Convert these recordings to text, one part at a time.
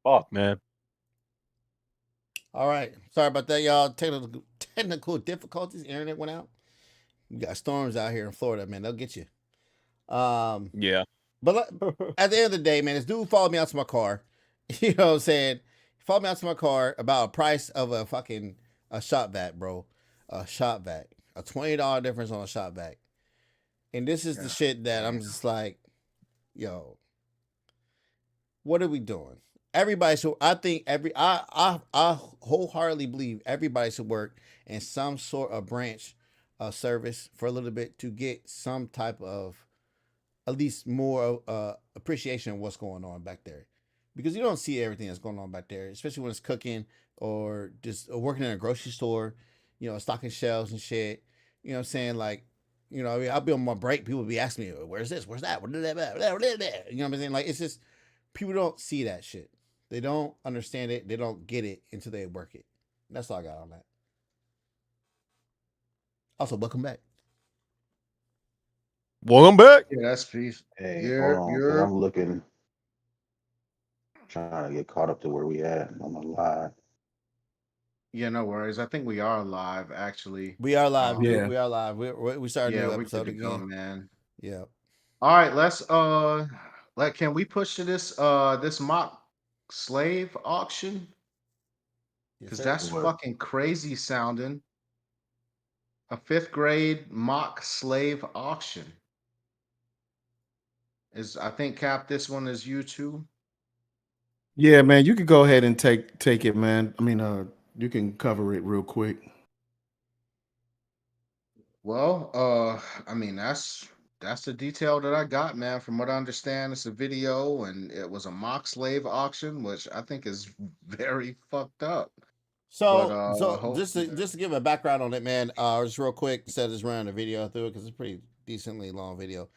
Fuck, man. All right. Sorry about that, y'all. Technical difficulties. Internet went out. You got storms out here in Florida, man. They'll get you. Um, Yeah. but at the end of the day, man, this dude followed me out to my car. You know what I'm saying? He followed me out to my car about a price of a fucking a shop vac, bro. A shop vac. A $20 difference on a shop vac. And this is the Yeah. shit that I'm just like, yo, what are we doing? Everybody should. I think I wholeheartedly believe everybody should work in some sort of branch of service for a little bit to get some type of at least more appreciation of what's going on back there, because you don't see everything that's going on back there, especially when it's cooking or just working in a grocery store, you know, stocking shelves and shit. You know what I'm saying? Like, you know, I mean, I'll be on my break. People be asking me, "Where's this? Where's that? What did that? You know what I'm saying? Like, it's just people don't see that shit. They don't understand it. They don't get it until they work it. That's all I got on that. Also, welcome back. Welcome back. Yeah, that's peace. Hey, hold You're on, cause you're I'm looking, trying to get caught up to where we at on the live. yeah, no worries. I think we are live actually. We are live, dude. Um We are live. We start a yeah, new we're good episode to go, again. man. Yeah. All right, let's like can we push to this mock slave auction? Yes, Cause sir. that's What? fucking crazy sounding. A fifth grade mock slave auction. Is I think Cap this one is you too. Yeah, man, you could go ahead and take it, man. I mean, you can cover it real quick. Well, I mean that's the detail that I got, man. From what I understand, it's a video and it was a mock slave auction, which I think is very fucked up. But So hopefully, just to give a background on it, man. Just real quick, instead of just running a video through it because it's a pretty decently long video.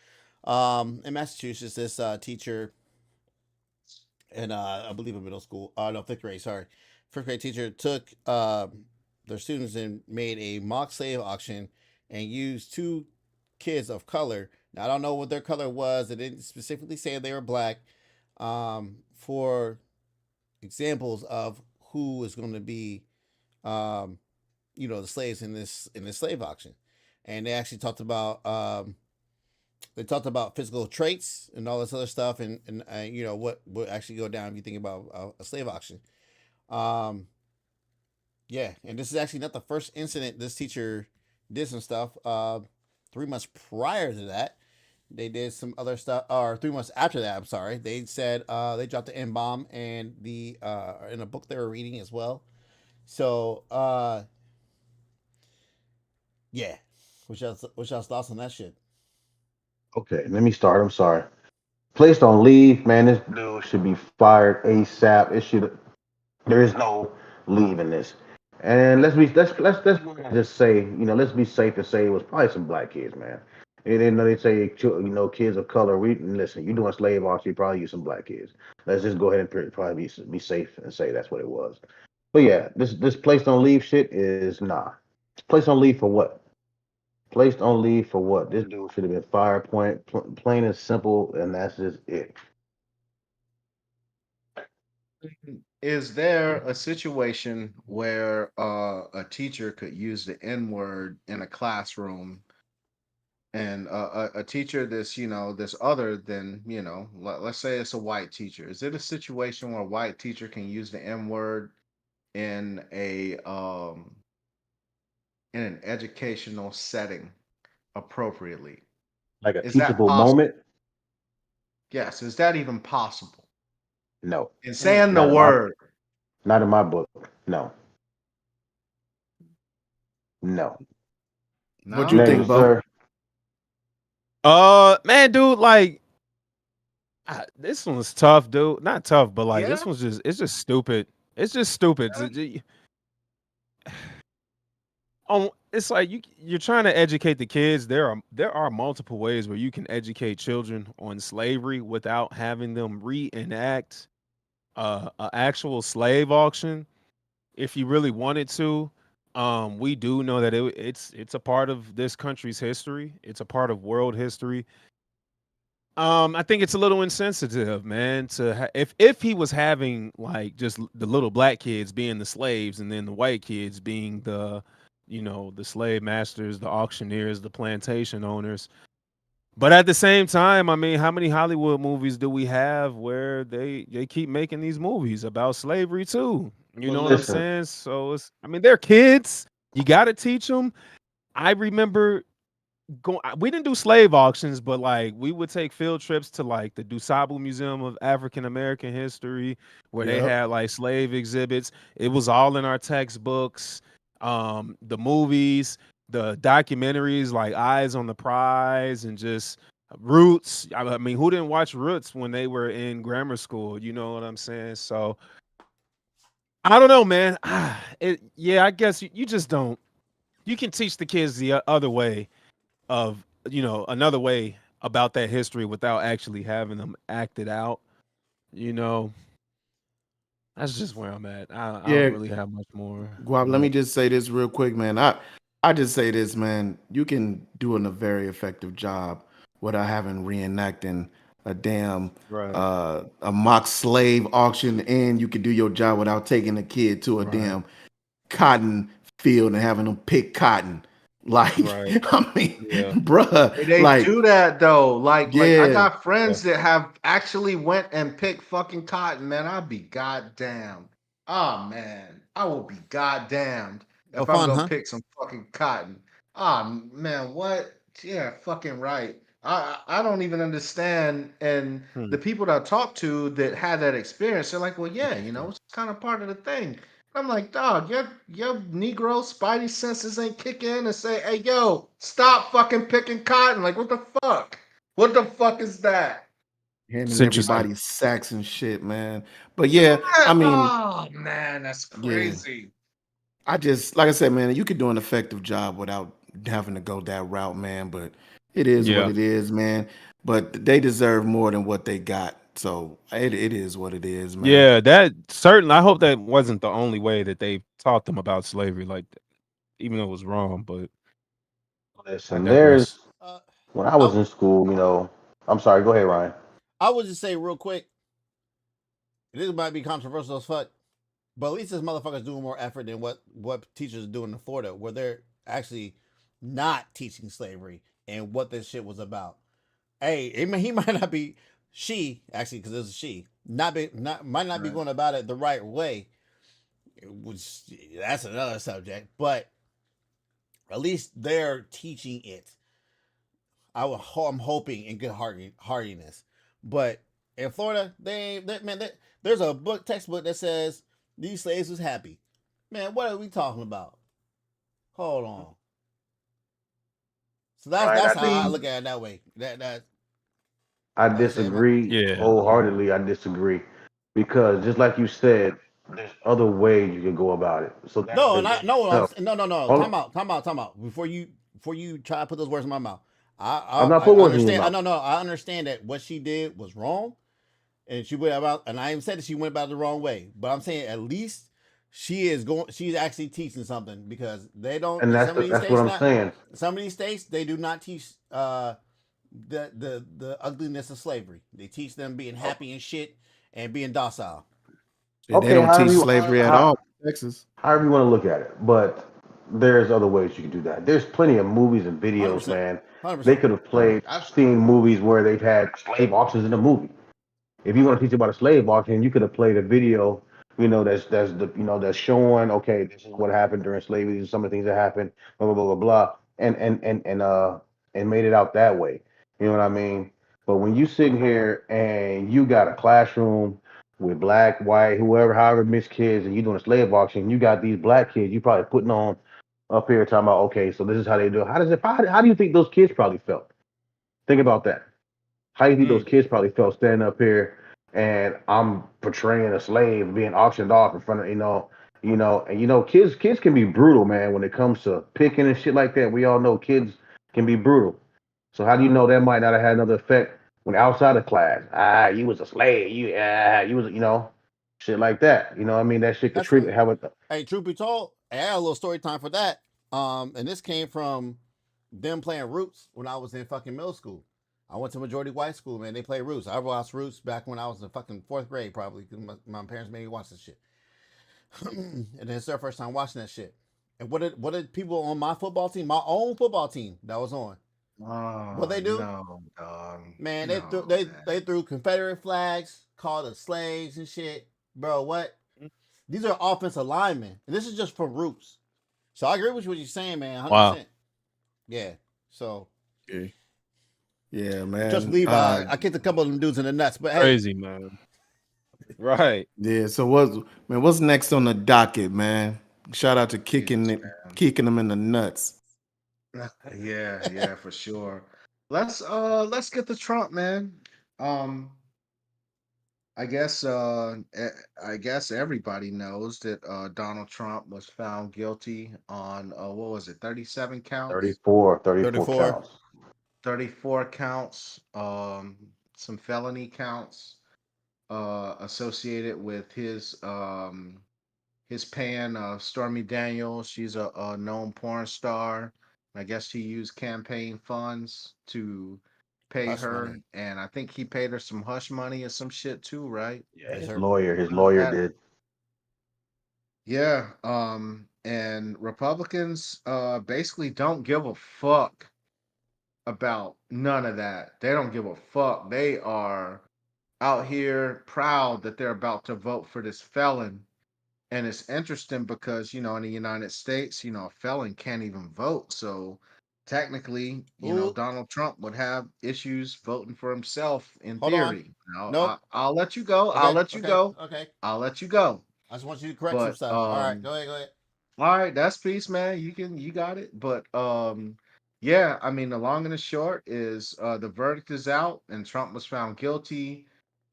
In Massachusetts, this teacher in I believe a middle school, no, fifth grade, sorry, fifth grade teacher took their students and made a mock slave auction and used two kids of color. Now I don't know what their color was. It didn't specifically say they were black. For examples of who is going to be um, you know, the slaves in this slave auction, and they actually talked about physical traits and all this other stuff, and you know what would actually go down if you think about a slave auction. Um, yeah, and this is actually not the first incident this teacher did some stuff. 3 months prior to that, they did some other stuff, or 3 months after that. I'm sorry, they said they dropped the N bomb and the in a book they were reading as well. So yeah, which y'all's thoughts on that shit? Okay, let me start. I'm sorry. Placed on leave, man. This dude should be fired ASAP. It should. There is no leave in this. And let's just say, let's be safe and say it was probably some black kids, man. And then they say, kids of color. We listen. You doing slave auction? You probably use some black kids. Let's just go ahead and probably be safe and say that's what it was. But yeah, this placed on leave shit is nah. Placed on leave for what? Placed on leave for what? This dude should have been fired. Plain and simple, and that's just it. is there a situation where a teacher could use the N word in a classroom and a teacher that's this other than let's say it's a white teacher, is it a situation where a white teacher can use the N word in a in an educational setting appropriately? Like a Is that teachable possible? moment? Yes, is that even possible? No, And saying Mm. the not in my word, not in my book. No, no. What you no? think, Next, Bo? sir. Man, dude, like this one's tough, dude. Not tough, but like Yeah. this one's just it's just stupid. It's just stupid. Yeah. It's like you're trying to educate the kids. There are multiple ways where you can educate children on slavery without having them reenact a actual slave auction. If you really wanted to, we do know that it's a part of this country's history. It's a part of world history. I think it's a little insensitive, man. If he was having like just the little black kids being the slaves, and then the white kids being the, the slave masters, the auctioneers, the plantation owners. But at the same time, I mean, how many Hollywood movies do we have where they keep making these movies about slavery too? You Well, know what I'm listen, saying? So I mean, they're kids. You got to teach them. I remember we didn't do slave auctions, but like we would take field trips to like the Dusabu Museum of African American History, where they Yep. had like slave exhibits. It was all in our textbooks. The movies, the documentaries like Eyes on the Prize and just Roots. I mean, who didn't watch Roots when they were in grammar school? You know what I'm saying? So I don't know, man. Yeah, I guess you just don't. You can teach the kids the other way of, another way about that history without actually having them act it out. You know, that's just where I'm at. I don't Yeah, really have much more, Guap, let me but just say this real quick, man. I just say this, man. You can do a very effective job without having reenacting a damn right, a mock slave auction, and you can do your job without taking a kid to a right, damn cotton field and having them pick cotton. Like, right. I mean, Yeah, bruh, Hey, they like, do that though. Like I yeah, got yeah. friends that have actually went and picked fucking cotton, man. I'd be goddamn. Ah man, I will be goddamned For if I'm fun, gonna huh? pick some fucking cotton. Ah man, what? Yeah, fucking right. I don't even understand. And Hmm. the people that I talk to that had that experience, they're like, well, yeah, Interesting. it's kind of part of the thing. I'm like, dog, your Negro spidey senses ain't kick in and say, hey, yo, stop fucking picking cotton. Like, what the fuck? What the fuck is that? It's handing interesting. everybody sacks and shit, man. But yeah, I mean, Oh man, that's yeah. crazy. I just like I said, man, you could do an effective job without having to go that route, man. But it is what Yeah, it is, man. But they deserve more than what they got. So it is what it is, man. yeah. That certain. I hope that wasn't the only way that they taught them about slavery. Like, even though it was wrong, but I listen. digress. Uh, When I I was in school, I'm sorry. Go ahead, Ryan. I would just say real quick, this might be controversial as fuck, but at least this motherfucker's doing more effort than what teachers are doing in Florida, where they're actually not teaching slavery and what this shit was about. Hey, he might not be she actually because it's a she not might not be Right. going about it the right way, which that's another subject. But at least they're teaching it. I'm hoping in good heartiness. But in Florida, there's a book textbook that says these slaves was happy. Man, what are we talking about? Hold on. So that's Ryan, that's I how I think look at it that way. That I what you saying, man? disagree Yeah, wholeheartedly. I disagree because just like you said, there's other ways you can go about it. So that No, and in I no, itself, no. hold on, Time out. Before you try to put those words in my mouth, I'm not I putting words in your understand. mouth. I understand that what she did was wrong, and she went about. And I even said that she went about it the wrong way. But I'm saying at least she is going. She's actually teaching something because they don't And in some of these that's what states I'm not. saying. Some of these states they do not teach the ugliness of slavery. They teach them being happy and shit and being docile. Yeah, they Okay, don't teach slavery at all in Texas. however you want to look at it, but there's other ways you can do that. There's plenty of movies and Hundred videos, percent. man. 100%. They could have played. I've seen movies where they've had slave auctions in a movie. If you want to teach about a slave auction, you could have played a video, that's showing, okay, this is what happened during slavery, these are some of the things that happened, blah blah blah blah blah, and made it out that way. You know what I mean? But when you sitting here and you got a classroom with black, white, whoever, however mixed kids, and you doing a slave auction, you got these black kids, you probably putting on up here talking about, okay, so this is how they do it. How do you think those kids probably felt? Think about that. How do you think those mm, kids probably felt standing up here and I'm portraying a slave being auctioned off in front of and kids can be brutal, man, when it comes to picking and shit like that. We all know kids can be brutal. So how do you know that might not have had another effect when outside of class? You was a slave. You was shit like that. You know what I mean? That shit could That's treat have a hey, truth be told, I had a little story time for that. And this came from them playing Roots when I was in fucking middle school. I went to majority white school, man. They play Roots. I watched Roots back when I was in fucking fourth grade, probably, because my parents made me watch this shit. And then it's their first time watching that shit. And what did people on my football team, my own football team that was on, what Oh they do? no, dog. Man, they threw No, they threw Confederate flags, called us slaves and shit. Bro, what? Mm. These are offensive linemen. And this is just from Roots. So I agree with what you're saying, man, Wow. 100%. Yeah. So Okay. Yeah, just man. leave. I kicked a couple of them dudes in the nuts, but hey, Crazy, man. Right. Yeah. So what's next on the docket, man? Shout out to Jesus, man. kicking them in the nuts. Yeah, yeah, for sure. Let's get to Trump, man. Um, I guess everybody knows that Donald Trump was found guilty on what was it, 37 counts? 34 34. counts. 34 counts, some felony counts associated with his paying Stormy Daniels. She's a known porn star. I guess he used campaign funds to pay Hush her, money. and I think he paid her some hush money or some shit too, right? Yeah, Yes, his sir. lawyer, his About lawyer that. did. Yeah. And Republicans basically don't give a fuck about none of that. They don't give a fuck. They are out here proud that they're about to vote for this felon. And it's interesting because, in the United States, a felon can't even vote. So technically, Ooh, Donald Trump would have issues voting for himself in hold on. theory. Now, Nope. I'll let you go. I'll Okay, let you okay, go. okay. I'll let you go. I just want you to correct some But stuff. All right, go ahead, go ahead. all right, that's peace, man. You got it. But yeah, I mean the long and the short is the verdict is out and Trump was found guilty.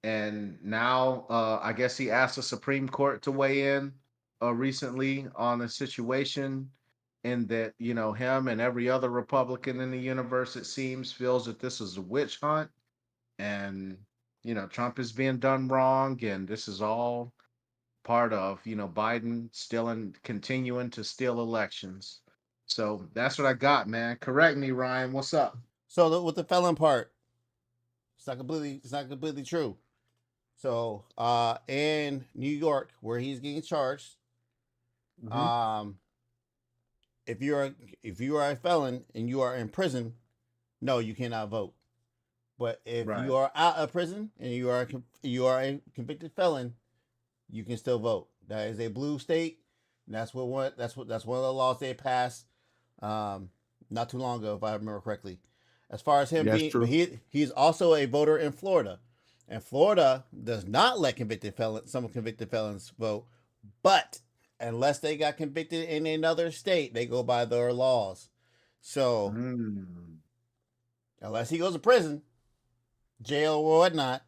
And now I guess he asked the Supreme Court to weigh in recently on the situation, and that, him and every other Republican in the universe, it seems, feels that this is a witch hunt, and Trump is being done wrong, and this is all part of Biden still continuing to steal elections. So that's what I got, man. Correct me, Ryan. What's up? So with the felon part, it's not completely true. So in New York, where he's getting charged, Hmm. um, if you are a felon and you are in prison, no, you cannot vote. But if Right. you are out of prison and you are a convicted felon, you can still vote. That is a blue state. That's one of the laws they passed um, not too long ago, if I remember correctly. As far as him Yeah, that's being, but true. he's also a voter in Florida, and Florida does not let some convicted felons vote. But unless they got convicted in another state, they go by their laws. So Mm. unless he goes to prison, jail or whatnot,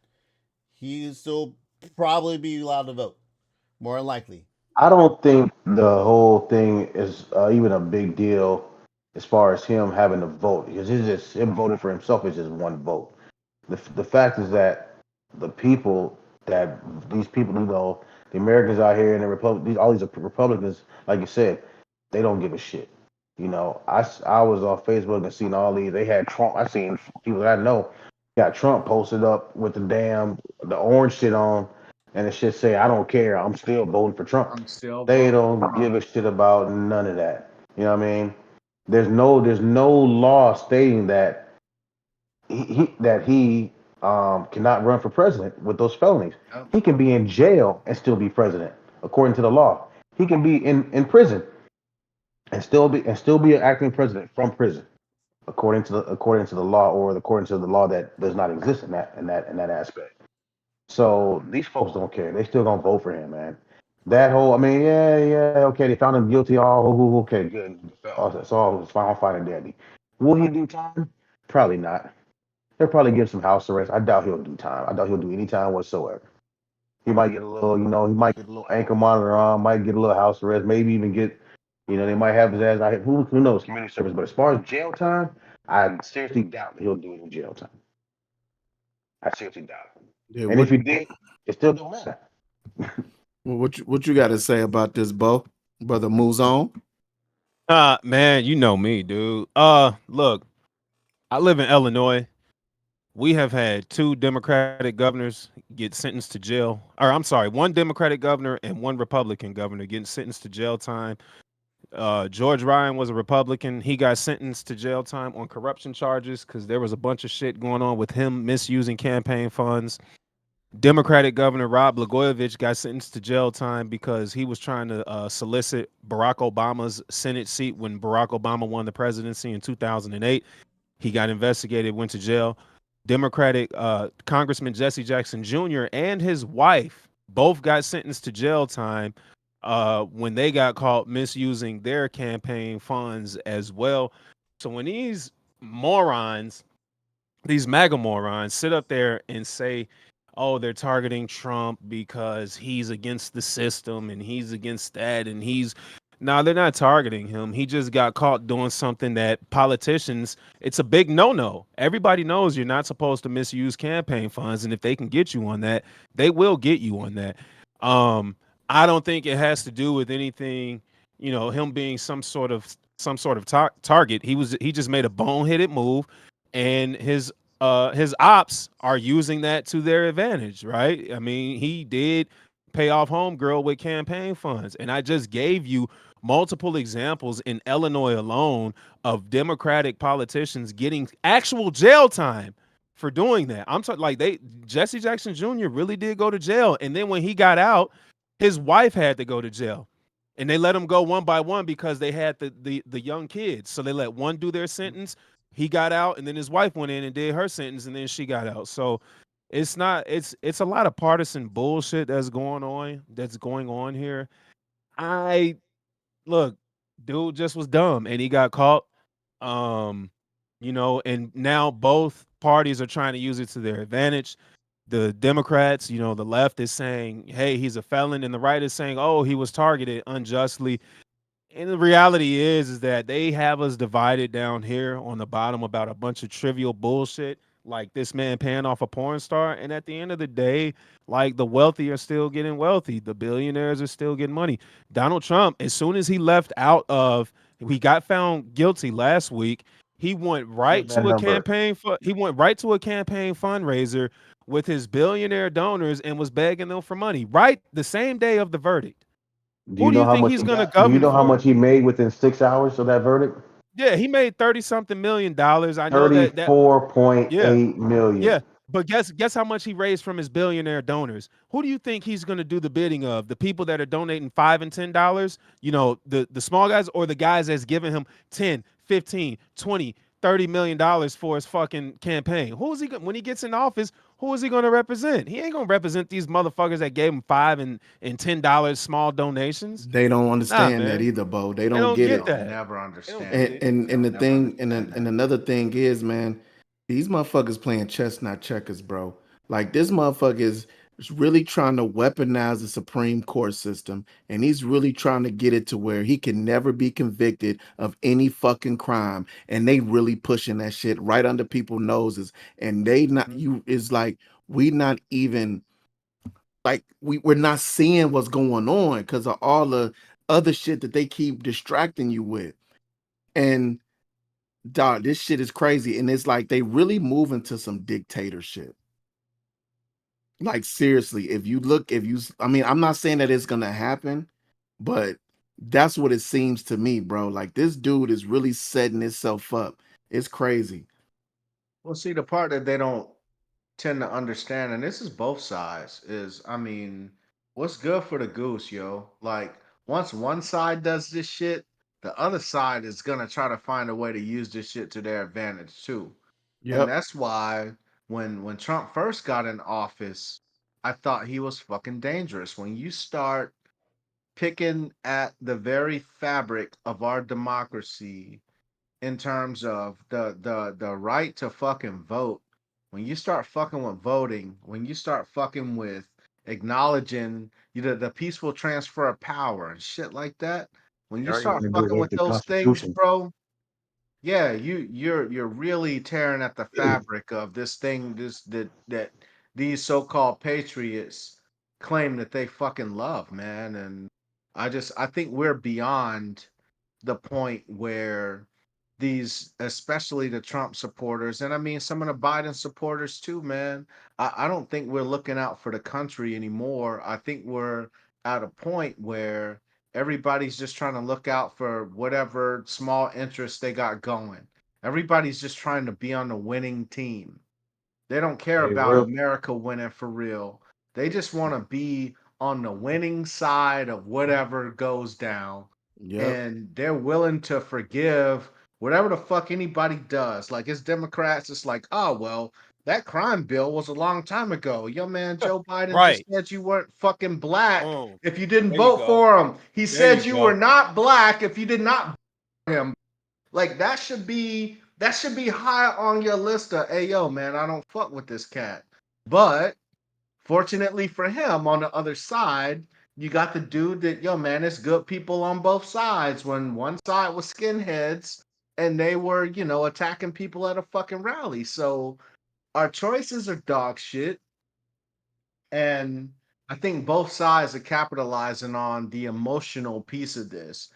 he still probably be allowed to vote. More than likely. I don't think the whole thing is even a big deal as far as him having to vote because it's just him voting for himself is just one vote. The fact is that the people that these people, the Americans out here and the all these Republicans, like you said, they don't give a shit. I was on Facebook and seen all these. They had Trump. I seen people that I know got Trump posted up with the orange shit on, and it should say, "I don't care. I'm still voting for Trump." I'm still They voting. don't give a shit about none of that. You know what I mean? There's no law stating that he cannot run for president with those felonies. Yep. He can be in jail and still be president according to the law. He can be in prison and still be an acting president from prison according to the law or according to the law that does not exist in that aspect. So these folks don't care. They still gonna vote for him, man. That whole, I mean, yeah, okay, they found him guilty. All okay, good. It's all fine, fine and dandy. Will he do time? Probably not. They'll probably give some house arrest. I doubt he'll do time. I doubt he'll do any time whatsoever. He might get a little, he might get a little ankle monitor on, might get a little house arrest, maybe even get, they might have his ass out. Who knows? Community service. But as far as jail time, I seriously doubt he'll do any jail time. I seriously doubt it. Yeah, And if he did, it still don't matter. what you got to say about this, Bo? Brother moves on. Man, you know me, dude. Look, I live in Illinois. We have had two Democratic governors get sentenced to jail. Or I'm sorry, one Democratic governor and one Republican governor getting sentenced to jail time. George Ryan was a Republican. He got sentenced to jail time on corruption charges because there was a bunch of shit going on with him misusing campaign funds. Democratic Governor Rod Blagojevich got sentenced to jail time because he was trying to solicit Barack Obama's Senate seat when Barack Obama won the presidency in 2008. He got investigated, went to jail. Democratic Congressman Jesse Jackson Jr. and his wife both got sentenced to jail time when they got caught misusing their campaign funds as well. So when morons, these MAGA morons, sit up there and say, "Oh, they're targeting Trump because he's against the system and he's against that and he's," no, they're not targeting him. He just got caught doing something that politicians, it's a big no-no. Everybody knows you're not supposed to misuse campaign funds, and if they can get you on that, they will get you on that. Um, I don't think it has to do with anything, him being some sort of target. He just made a boneheaded move, and his ops are using that to their advantage, right? I mean, he did pay off homegirl with campaign funds, and I just gave you multiple examples in Illinois alone of Democratic politicians getting actual jail time for doing that. I'm talking like they Jesse Jackson Jr. really did go to jail, and then when he got out, his wife had to go to jail. And they let them go one by one because they had the young kids. So they let one do their sentence. He got out, and then his wife went in and did her sentence, and then she got out. So it's not it's a lot of partisan bullshit that's going on here. I look, dude just was dumb and he got caught. Um, and now both parties are trying to use it to their advantage. The Democrats, the left is saying, "Hey, he's a felon," and the right is saying, "Oh, he was targeted unjustly." And the reality is that they have us divided down here on the bottom about a bunch of trivial bullshit, like this man paying off a porn star. And at the end of the day, like the wealthy are still getting wealthy, the billionaires are still getting money. Donald Trump, as soon as he got found guilty last week, he went Give right me that to a number. campaign fundraiser with his billionaire donors and was begging them for money right the same day of the verdict. Do Who you do know you how think much he's he going to got? Do you govern know how for? much he made within 6 hours of that verdict? Yeah, he made 30 something $1 million. I know that Thirty-four point yeah, eight million. yeah. But guess how much he raised from his billionaire donors? Who do you think he's going to do the bidding of? The people that are donating $5 and $10, the small guys, or the guys that's giving him 10, 15, 20, $30 million for his fucking campaign? Who is he when he gets in office? Who is he going to represent? He ain't going to represent these motherfuckers that gave him $5 and $10 small donations. They don't Nah, understand that man. either, Bo. They They don't don't get get it. They'll that. never They don't understand get And it. it. and, and They'll the never thing understand and that. another thing is, man, these motherfuckers playing chess, not checkers, bro. Like this motherfucker is really trying to weaponize the Supreme Court system, and he's really trying to get it to where he can never be convicted of any fucking crime. And they really pushing that shit right under people's noses. And they not Mhm. you is like we not even like we're not seeing what's going on because of all the other shit that they keep distracting you with. And dog, this shit is crazy. And it's like they really move into some dictatorship. Like seriously, I mean, I'm not saying that it's gonna happen, but that's what it seems to me, bro. Like this dude is really setting himself up. It's crazy. Well, see, the part that they don't tend to understand, and this is both sides, is I mean, what's good for the goose, yo? Like, once one side does this shit, the other side is gonna try to find a way to use this shit to their advantage too. And Yep. that's why when Trump first got in office, I thought he was fucking dangerous. When you start picking at the very fabric of our democracy in terms of the right to fucking vote, when you start fucking with voting, when you start fucking with acknowledging the peaceful transfer of power and shit like that, when They you already start want to do fucking away with with the those things, Constitution. bro, yeah, you're really tearing at the fabric of this thing, this that these so-called patriots claim that they fucking love, man. And I think we're beyond the point where these, especially the Trump supporters, and I mean some of the Biden supporters too, man. I don't think we're looking out for the country anymore. I think we're at a point where everybody's just trying to look out for whatever small interest they got going. Everybody's just trying to be on the winning team. They don't care Hey, about real. America winning for real. They just want to be on the winning side of whatever goes down. Yep. And they're willing to forgive whatever the fuck anybody does. Like it's Democrats, it's like, oh well, that crime bill was a long time ago. Your man Joe Biden just Right. said you weren't fucking black Boom. if you didn't There you vote go. for him. He There you said you were go. not black if you did not vote for him. Like that should be high on your list of hey yo, man, I don't fuck with this cat. But fortunately for him, on the other side, you got the dude that, yo, man, it's good people on both sides. When one side was skinheads and they were, attacking people at a fucking rally. So our choices are dog shit. And I think both sides are capitalizing on the emotional piece of this.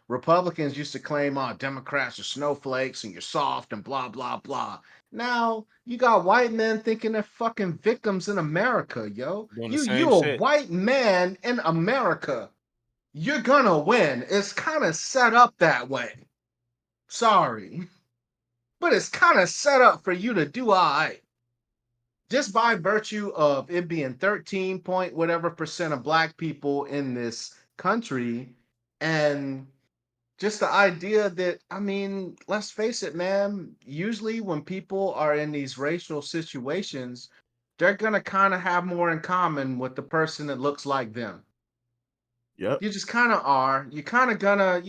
Republicans used to claim, oh, Democrats are snowflakes and you're soft and blah, blah, blah. Now you got white men thinking they're fucking victims in America, yo. Doing the You same a shit. white man in America. You're gonna win. It's kind of set up that way. Sorry. But it's kind of set up for you to do all right just by virtue of it being 13 point whatever percent of black people in this country. And just the idea that, I mean, let's face it, man, usually when people are in these racial situations, they're going to kind of have more in common with the person that looks like them. Yep. You just kind of are. You kind of gonna,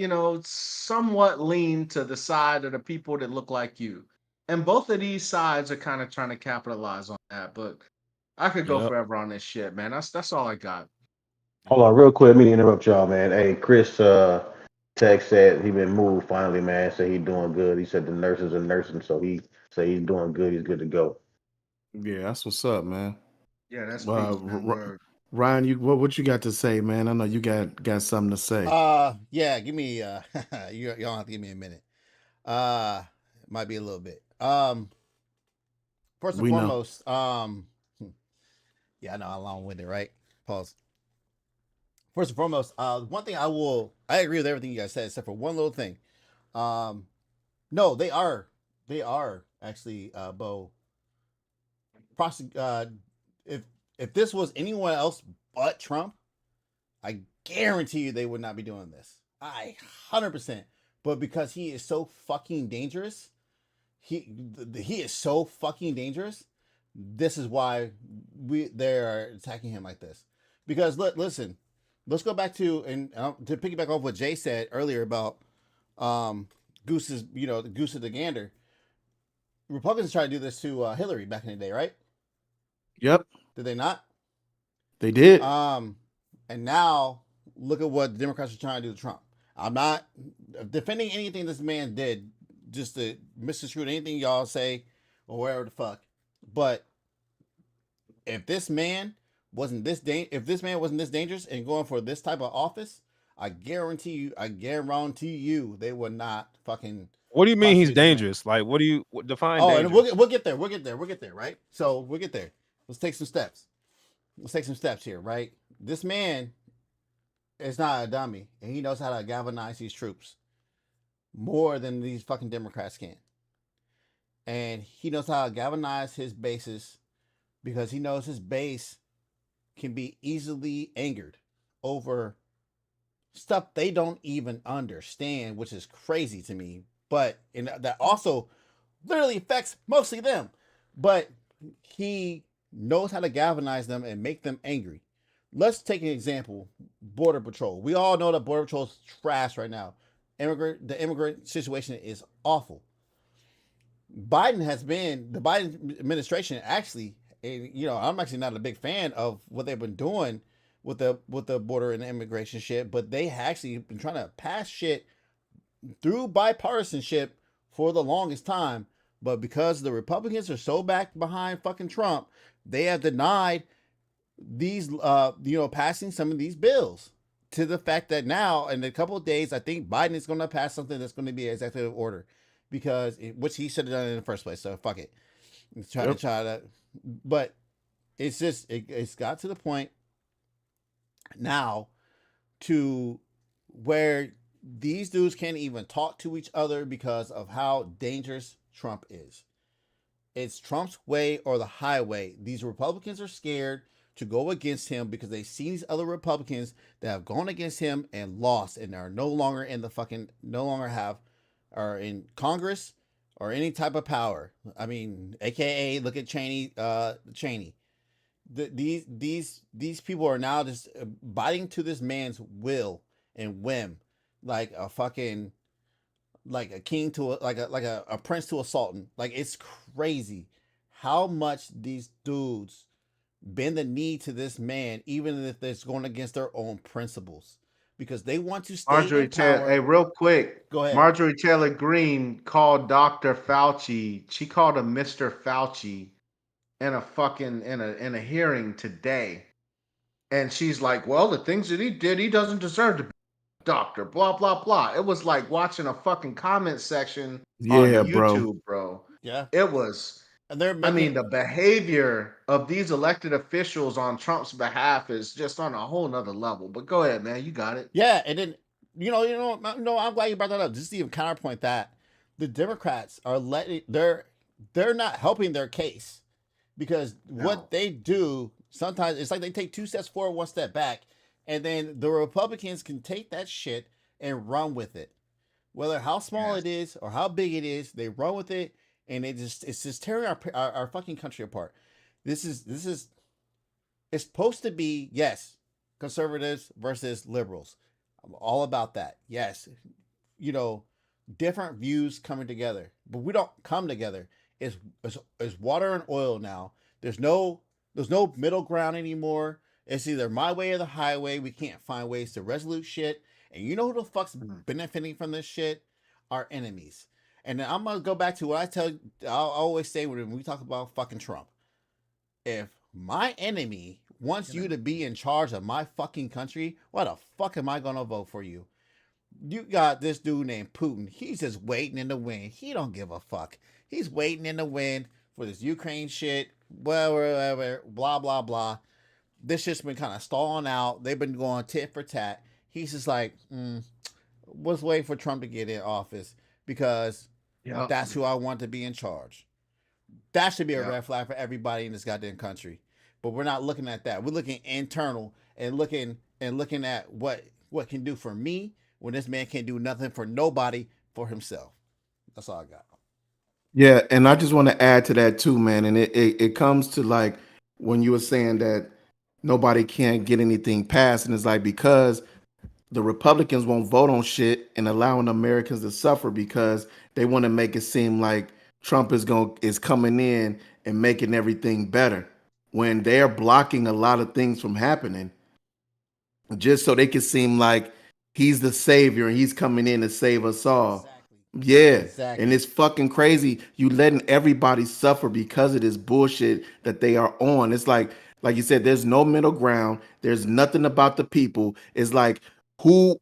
somewhat lean to the side of the people that look like you. And both of these sides are kind of trying to capitalize on that. But I could go Yep. forever on this shit, man. That's all I got. Hold Yeah. on, real quick. Let me interrupt y'all, man. Hey, Chris, text said he been moved finally, man. Said he doing good. He said the nurses are nursing, so he said he's doing good. He's good to go. Yeah, that's what's up, man. Yeah, that's peace, man. Word. Ryan, you what you got to say, man? I know you got something to say. Yeah, give me you don't have to give me a minute. Might be a little bit. First and We know. foremost, yeah, I know I'm long winded, right? Pause. First and foremost, one thing I agree with everything you guys said except for one little thing. Um, no, they are actually, Bo. If this was anyone else but Trump, I guarantee you they would not be doing this. 100%. But because he is so fucking dangerous, he is so fucking dangerous. This is why they are attacking him like this. Because listen, let's go back to to piggyback off what Jay said earlier about Goose's, the Goose of the Gander. Republicans tried to do this to Hillary back in the day, right? Yep, Did they not? they did. And now look at what the Democrats are trying to do to Trump. I'm not defending anything this man did, just to misconstrue anything y'all say or whatever the fuck. But if this man wasn't this dangerous and going for this type of office, I guarantee you, they would not fucking What do you mean he's prosecute this man. dangerous? Like, what do you define Oh, and dangerous? we'll get there. We'll get there, right? So we'll get there. Let's take some steps. Here, right? This man is not a dummy, and he knows how to galvanize these troops more than these fucking Democrats can. And he knows how to galvanize his bases because he knows his base can be easily angered over stuff they don't even understand, which is crazy to me. But and that also literally affects mostly them. But he knows how to galvanize them and make them angry. Let's take an example: Border Patrol. We all know that Border Patrol is trash right now. The immigrant situation is awful. The Biden administration actually, I'm actually not a big fan of what they've been doing with the border and the immigration shit, but they actually been trying to pass shit through bipartisanship for the longest time. But because the Republicans are so back behind fucking Trump, they have denied these, passing some of these bills to the fact that now in a couple of days, I think Biden is going to pass something that's going to be an executive order, which he should have done in the first place. So fuck it, Yep. try to, but it's just it's got to the point now to where these dudes can't even talk to each other because of how dangerous Trump is. It's Trump's way or the highway. These Republicans are scared to go against him because they see these other Republicans that have gone against him and lost and are no longer in the fucking no longer have are in Congress or any type of power. I mean, AKA look at Cheney. These people are now just biting to this man's will and whim, like a fucking like a king to a prince to a sultan. Like it's crazy how much these dudes bend the knee to this man, even if it's going against their own principles, because they want to stay in Marjorie Taylor, hey, power. real quick. Go ahead. Marjorie Taylor Greene called Dr. Fauci. She called him Mr. Fauci in a fucking in a hearing today. And she's like, well, the things that he did, he doesn't deserve to be a doctor, blah, blah, blah. It was like watching a fucking comment section on Yeah, bro. YouTube, bro. Yeah, It was, and they're I making mean, the behavior of these elected officials on Trump's behalf is just on a whole nother level. But go ahead, man. You got it. yeah, and then no. I'm glad you brought that up. Just to even counterpoint that, the Democrats are letting they're not helping their case because No. what they do sometimes it's like they take 2 steps forward, 1 step back, and then the Republicans can take that shit and run with it. Whether how small Yes. it is or how big it is, they run with it, and it's just tearing our fucking country apart. This is it's supposed to be, yes, conservatives versus liberals. I'm all about that. Yes, you know, different views coming together, but we don't come together. It's water and oil now. There's no middle ground anymore. It's either my way or the highway. We can't find ways to resolute shit. And you know who the fuck's Mhm. benefiting from this shit? Our enemies. And then I'm gonna go back to what I'll always say when we talk about fucking Trump. If my enemy wants you to be in charge of my fucking country, why the fuck am I gonna vote for you? You got this dude named Putin. He's just waiting in the wind. He don't give a fuck. He's waiting in the wind for this Ukraine shit. Whatever, blah blah blah. This shit's been kind of stalling out. They've been going tit for tat. He's just like, let's wait for Trump to get in office because Yep. that's who I want to be in charge. That should be a Yep. red flag for everybody in this goddamn country. But we're not looking at that. We're looking internal and looking at what can do for me when this man can't do nothing for nobody for himself. That's all I got. Yeah, and I just want to add to that too, man. And it comes to like when you were saying that nobody can't get anything passed, and it's like because the Republicans won't vote on shit and allowing Americans to suffer because they want to make it seem like Trump is coming in and making everything better when they're blocking a lot of things from happening just so they can seem like he's the savior and he's coming in to save us all. Exactly. Yeah. And Exactly. it's fucking crazy. You letting everybody suffer because of this bullshit that they are on. It's like you said, there's no middle ground. There's nothing about the people. It's like,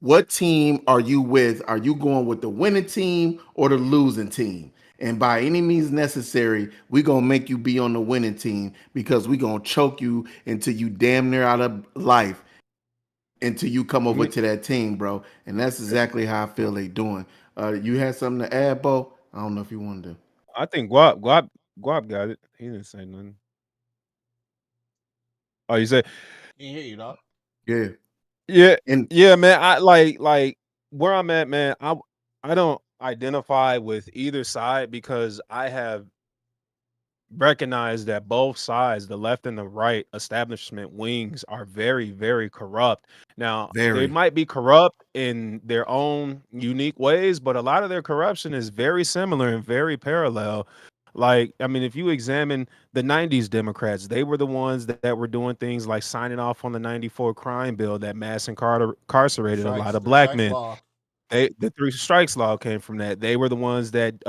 what team are you with? Are you going with the winning team or the losing team? And by any means necessary, we're gonna make you be on the winning team because we're gonna choke you until you damn near out of life until you come over Me, to that team, bro. And that's exactly how I feel they doing. You had something to add, Bo? I don't know if you wanted to. I think Guap got it. He didn't say nothing. Oh, you said Can't hear you, dog. Yeah. yeah, And yeah, man. I like where I'm at, man. I don't identify with either side because I have recognize that both sides, the left and the right establishment wings, are very, very corrupt. Now, they very, might be corrupt in their own unique ways, but a lot of their corruption is very similar and very parallel. Like, I mean, if you examine the 90s Democrats, they were the ones that were doing things like signing off on the 94 crime bill that incarcerated a lot of Three black strikes men. law. The three strikes law came from that. They were the ones that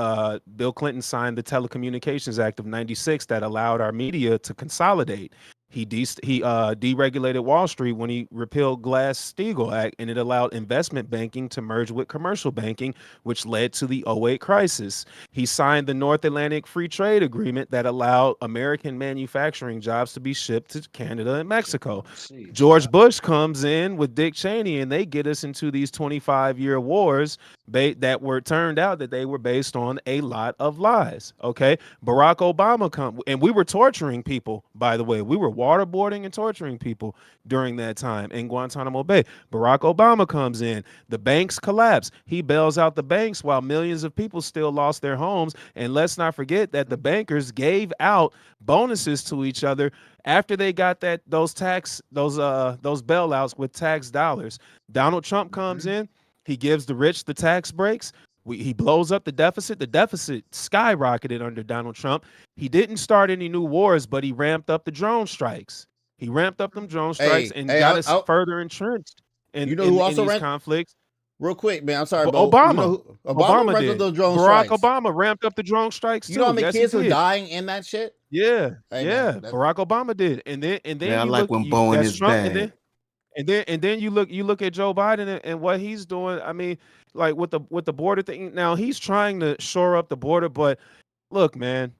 Bill Clinton signed the Telecommunications Act of '96 that allowed our media to consolidate. He deregulated Wall Street when he repealed Glass-Steagall Act, and it allowed investment banking to merge with commercial banking, which led to the '08 crisis. He signed the North Atlantic Free Trade Agreement that allowed American manufacturing jobs to be shipped to Canada and Ship Mexico. overseas. George Yeah. Bush comes in with Dick Cheney, and they get us into these 25-year wars that were turned out that they were based on a lot of lies. Okay, Barack Obama come, and we were torturing people. By the way, we were waterboarding and torturing people during that time in Guantanamo Bay. Barack Obama comes in, the banks collapse. He bails out the banks while millions of people still lost their homes. And let's not forget that the bankers gave out bonuses to each other after they got those bailouts with tax dollars. Donald Trump comes Mhm. in, he gives the rich the tax breaks. He blows up the deficit. The deficit skyrocketed under Donald Trump. He didn't start any new wars, but he ramped up the drone strikes. He ramped up them drone strikes Hey, and hey, got us further entrenched you know who in also these ran conflicts. real quick, man? I'm sorry, But Bo. You know Obama, who Obama Obama runs up did. those drone Barack strikes. Obama ramped up the drone strikes You know how too. many Yes, he kids were did. dying in that shit? Yeah, Hey, man, yeah. that's Barack Obama did, and Man, then I you like look when you Bo in that's his Trump, bag. and then you look at Joe Biden and what he's doing. I mean, like with the border thing. Now he's trying to shore up the border, but look, man,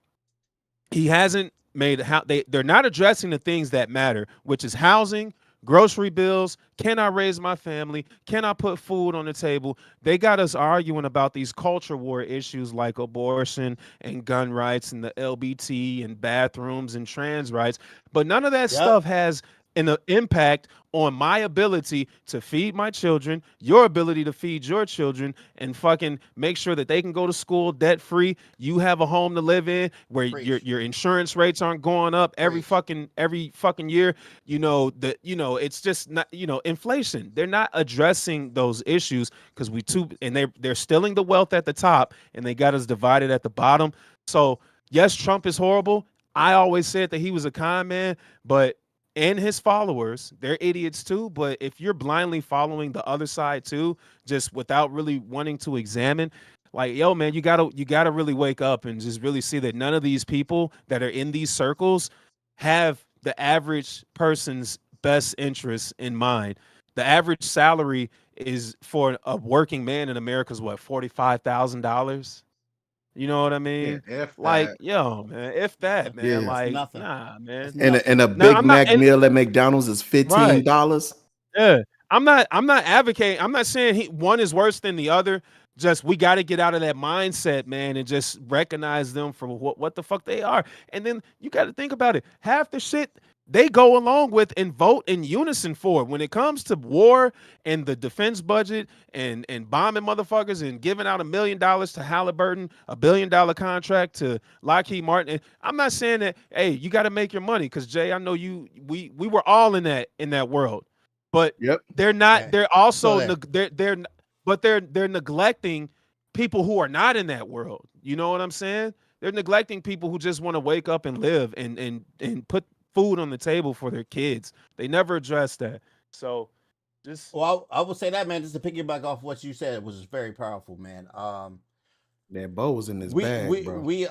he hasn't made how they're not addressing the things that matter, which is housing, grocery bills. Can I raise my family? Can I put food on the table? They got us arguing about these culture war issues like abortion and gun rights and the LBT and bathrooms and trans rights, but none of that yep. stuff has an impact on my ability to feed my children, your ability to feed your children, and fucking make sure that they can go to school debt free. You have a home to live in where Preach, your insurance rates aren't going up preach. every fucking year. It's just not, inflation. They're not addressing those issues because they're stealing the wealth at the top and they got us divided at the bottom. So yes, Trump is horrible. I always said that he was a con man, but and his followers, they're idiots too. But if you're blindly following the other side too, just without really wanting to examine, like, yo, man, you gotta really wake up and just really see that none of these people that are in these circles have the average person's best interests in mind. The average salary is for a working man in America is what, $45,000. You know what I Yeah, mean? if Like, that. yo, man, if that, That's, man, Yeah. that's like, nothing. nah, That's man. And nothing. a No, Big I'm not. Mac And meal at McDonald's is right. $15. Yeah. I'm not advocating. I'm not saying one is worse than the other. Just we got to get out of that mindset, man, and just recognize them for what the fuck they are. And then you got to think about it. Half the shit they go along with and vote in unison for when it comes to war and the defense budget and bombing motherfuckers and giving out $1 million to Halliburton, $1 billion contract to Lockheed Martin. And I'm not saying that, hey, you got to make your money because Jay, I know we were all in that world, but Yep. they're not. Hey, They're still also there. they're neglecting people who are not in that world. You know what I'm saying? They're neglecting people who just want to wake up and live and put food on the table for their kids. They never address that. So just Well, I would say that, man, just to piggyback off what you said, was very powerful, man. That Bo was in his We bag, we bro. we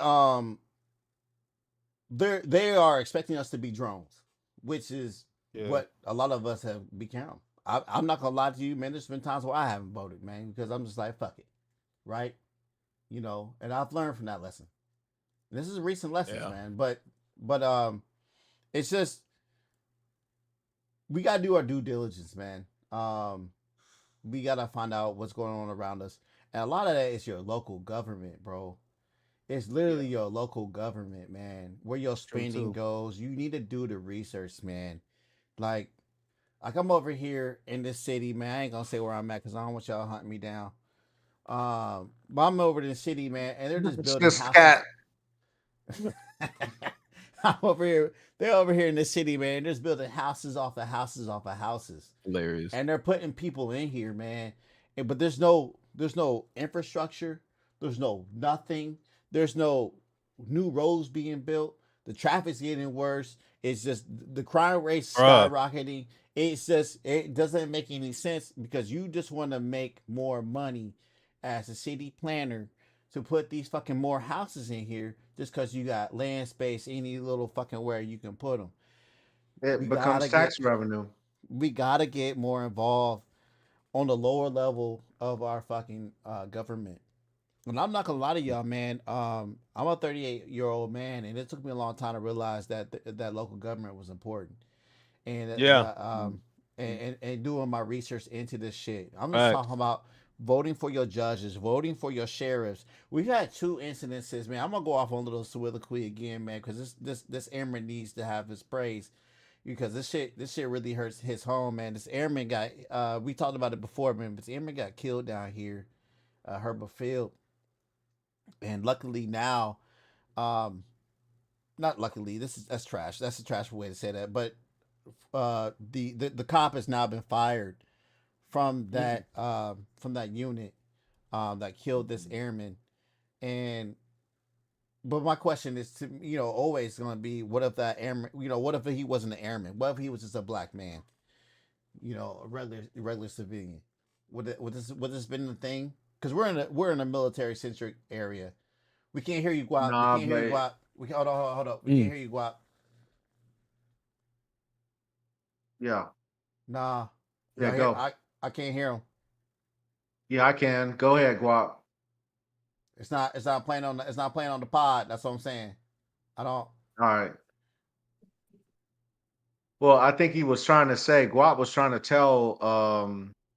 they are expecting us to be drones, which is yeah, what a lot of us have become. I'm not gonna lie to you, man. There's been times where I haven't voted, man, because I'm just like, fuck it, right? And I've learned from that lesson. And this is recent lessons, yeah. man. But it's just we gotta do our due diligence, man. We gotta find out what's going on around us, and a lot of that is your local government, bro. It's literally Yeah. your local government, man. Where your True spending too. goes, you need to do the research, man. Like, like I'm over here in this city, man. I ain't gonna say where I'm at because I don't want y'all hunting me down. But I'm over in the city, man, and they're just It's building just houses. cat. I'm over here. They're over here in the city, man. They're just building houses off of houses off of houses, Hilarious. and they're putting people in here, man. But there's no infrastructure. There's no nothing. There's no new roads being built. The traffic's getting worse. It's just the crime rate's Bruh. skyrocketing. It's just it doesn't make any sense because you just want to make more money as a city planner to put these fucking more houses in here just because you got land space any little fucking where you can put them. It We becomes gotta tax get revenue. we gotta get more involved on the lower level of our fucking government. And I'm not gonna lie to y'all, man. I'm a 38-year-old man, and it took me a long time to realize that that local government was important. And Yeah, and doing my research into this shit. I'm just facts. talking about voting for your judges, voting for your sheriffs. We've had two incidences, man. I'm gonna go off on a little soliloquy again, man, because this airman needs to have his praise because this shit really hurts his home, man. This airman got we talked about it before, man. This airman got killed down here, Herbert Field, and luckily now, um, not luckily. That's trash. That's a trash way to say that. But the cop has now been fired from that unit that killed this airman. And but my question is to always going to be, what if that airman, what if he wasn't an airman? What if he was just a black man? A regular civilian. Would this been the thing? Because we're in a military centric area. We can't hear you, Guap. We Nah, can't hear you, but Guap. Hold up. We can't Mm. hear you, Guap. yeah, Nah, yeah, y'all hear? go. I can't hear him. Yeah, I can. Go ahead, Guap. It's not playing on the pod. That's what I'm saying. I don't. All right. Well, I think he was trying to say, Guap was trying to tell